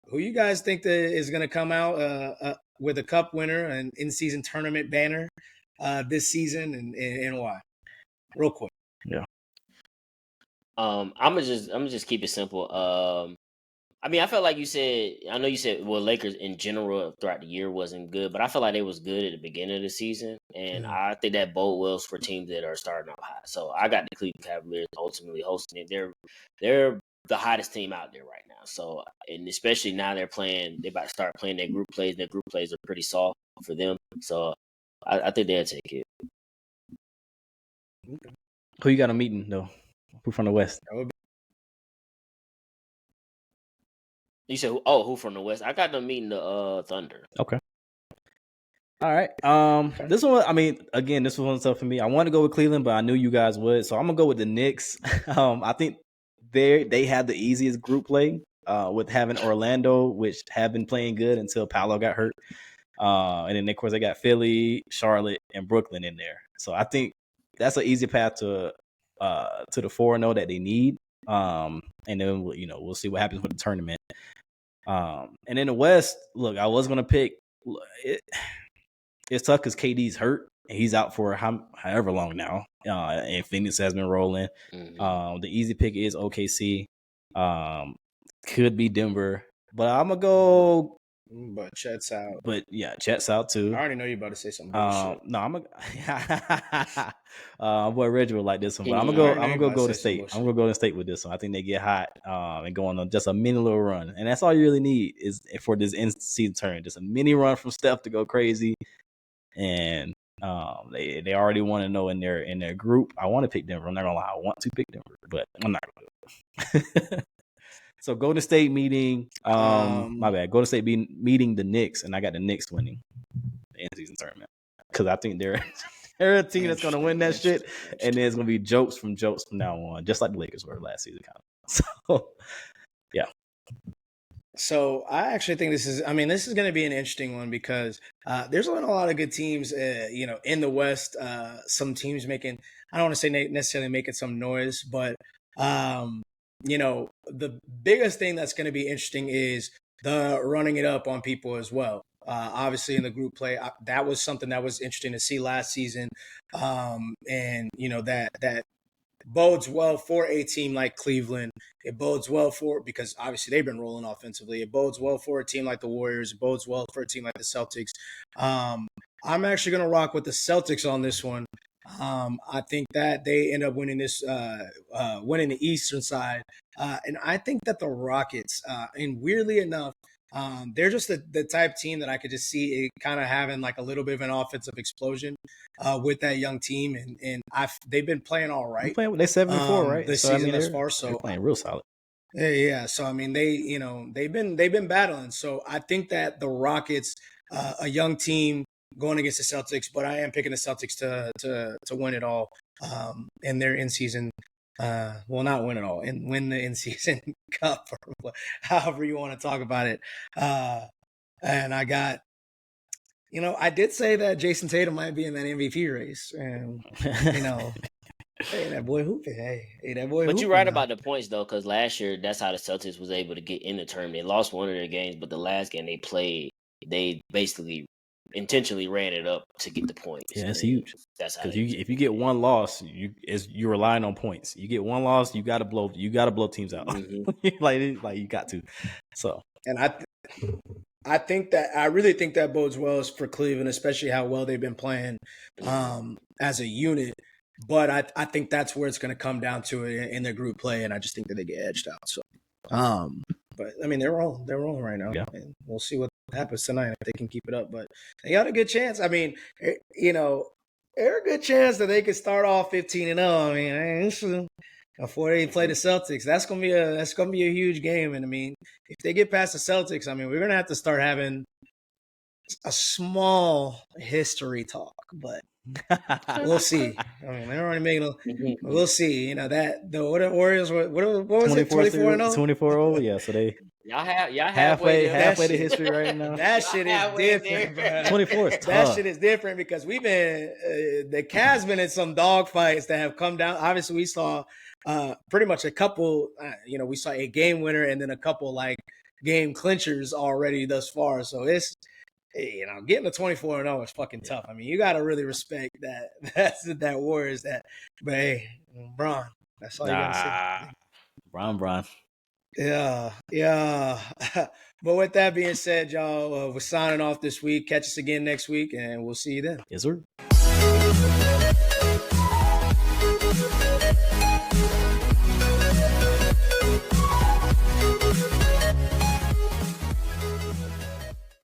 who you guys think that is going to come out with a Cup winner and in-season tournament banner this season, and why? Real quick.
Yeah.
I'm gonna just keep it simple. I mean, I felt like I know you said, well, Lakers in general throughout the year wasn't good, but I felt like they was good at the beginning of the season, and I think that bodes well for teams that are starting off high. So I got the Cleveland Cavaliers ultimately hosting it. They're the hottest team out there right now. So, and especially now they about to start playing their group plays. Their group plays are pretty soft for them. So I think they'll take it.
Who you got a meeting though? Who from the West?
You said who from the West? I got them meeting the Thunder.
Okay. All right. This one, I mean, again, this was tough for me. I wanted to go with Cleveland, but I knew you guys would, so I'm gonna go with the Knicks. I think they had the easiest group play with having Orlando, which have been playing good until Paolo got hurt, and then of course they got Philly, Charlotte, and Brooklyn in there. So I think that's an easy path to the 4-0 that they need. And then we'll see what happens with the tournament. And in the West, look, I was gonna pick. It's tough because KD's hurt and he's out for however long now. And Phoenix has been rolling. The easy pick is OKC. Could be Denver, but I'm gonna go.
But Chet's out.
But yeah, Chet's out too.
I already know you're about to say something bullshit.
No, I'm a boy Reggie would like this one, but I'm gonna go Golden State. I'm gonna go Golden State with this one. I think they get hot and go on just a mini little run, and that's all you really need is for this in-season turn, just a mini run from Steph to go crazy. And they already want to know in their group. I want to pick Denver. I'm not gonna lie, I want to pick Denver, but I'm not gonna do it. So Golden State meeting, my bad. Golden State meeting the Knicks, and I got the Knicks winning the in-season tournament because I think they're a team that's gonna win that shit, and there's gonna be jokes from now on, just like the Lakers were last season, kind of. So, yeah.
So I actually think this is going to be an interesting one because there's been a lot of good teams, in the West. Some teams making, I don't want to say necessarily making some noise, but the biggest thing that's going to be interesting is the running it up on people as well. Obviously in the group play, that was something that was interesting to see last season. And that bodes well for a team like Cleveland. It bodes well because obviously they've been rolling offensively. It bodes well for a team like the Warriors. It bodes well for a team like the Celtics. I'm actually going to rock with the Celtics on this one. I think that they end up winning this, winning the Eastern side. And I think that the Rockets, and weirdly enough, they're just the type team that I could just see it kind of having like a little bit of an offensive explosion with that young team, and they've been playing all right.
They're 7-4, right?
This season thus far, so
they're playing real solid.
Yeah. So I mean, they've been battling. So I think that the Rockets, a young team going against the Celtics, but I am picking the Celtics to win it all in their in season. Well, not win it all, and win the in season cup, or however you want to talk about it. And I got, I did say that Jason Tatum might be in that MVP race, and hey, that boy hooping. Hey, that boy.
But you're
hooping
right
now.
about the points though, because last year that's how the Celtics was able to get in the tournament. They lost one of their games, but the last game they played, they basically intentionally ran it up to get the points.
Yeah, it's huge.
That's how.
Because if you get one loss, you're relying on points. You get one loss, you gotta blow teams out. like you got to. So,
and I really think that bodes well for Cleveland, especially how well they've been playing as a unit. But I think that's where it's going to come down to it in their group play, and I just think that they get edged out. So, but I mean, they're rolling right now, and we'll see what happens tonight if they can keep it up. But they got a good chance. I mean, there's a good chance that they could start off 15-0. I mean, before they play the Celtics, that's gonna be a huge game. And I mean, if they get past the Celtics, I mean, we're gonna have to start having a small history talk, but we'll see. I mean, they're already making we'll see. That the Warriors, what was it, 24-0?
24-0. Yeah, so they
y'all
halfway to history right now.
That shit is different, bro.
24 is tough.
That shit is different because we've been the Cavs been in some dog fights that have come down. Obviously, we saw pretty much a couple. We saw a game winner and then a couple like game clinchers already thus far. So it's getting to 24-0 is fucking tough. I mean, you got to really respect that Warriors that. But hey, Bron, that's all you got to say.
Bron.
Yeah. But with that being said, y'all, we're signing off this week. Catch us again next week, and we'll see you then.
Yes, sir.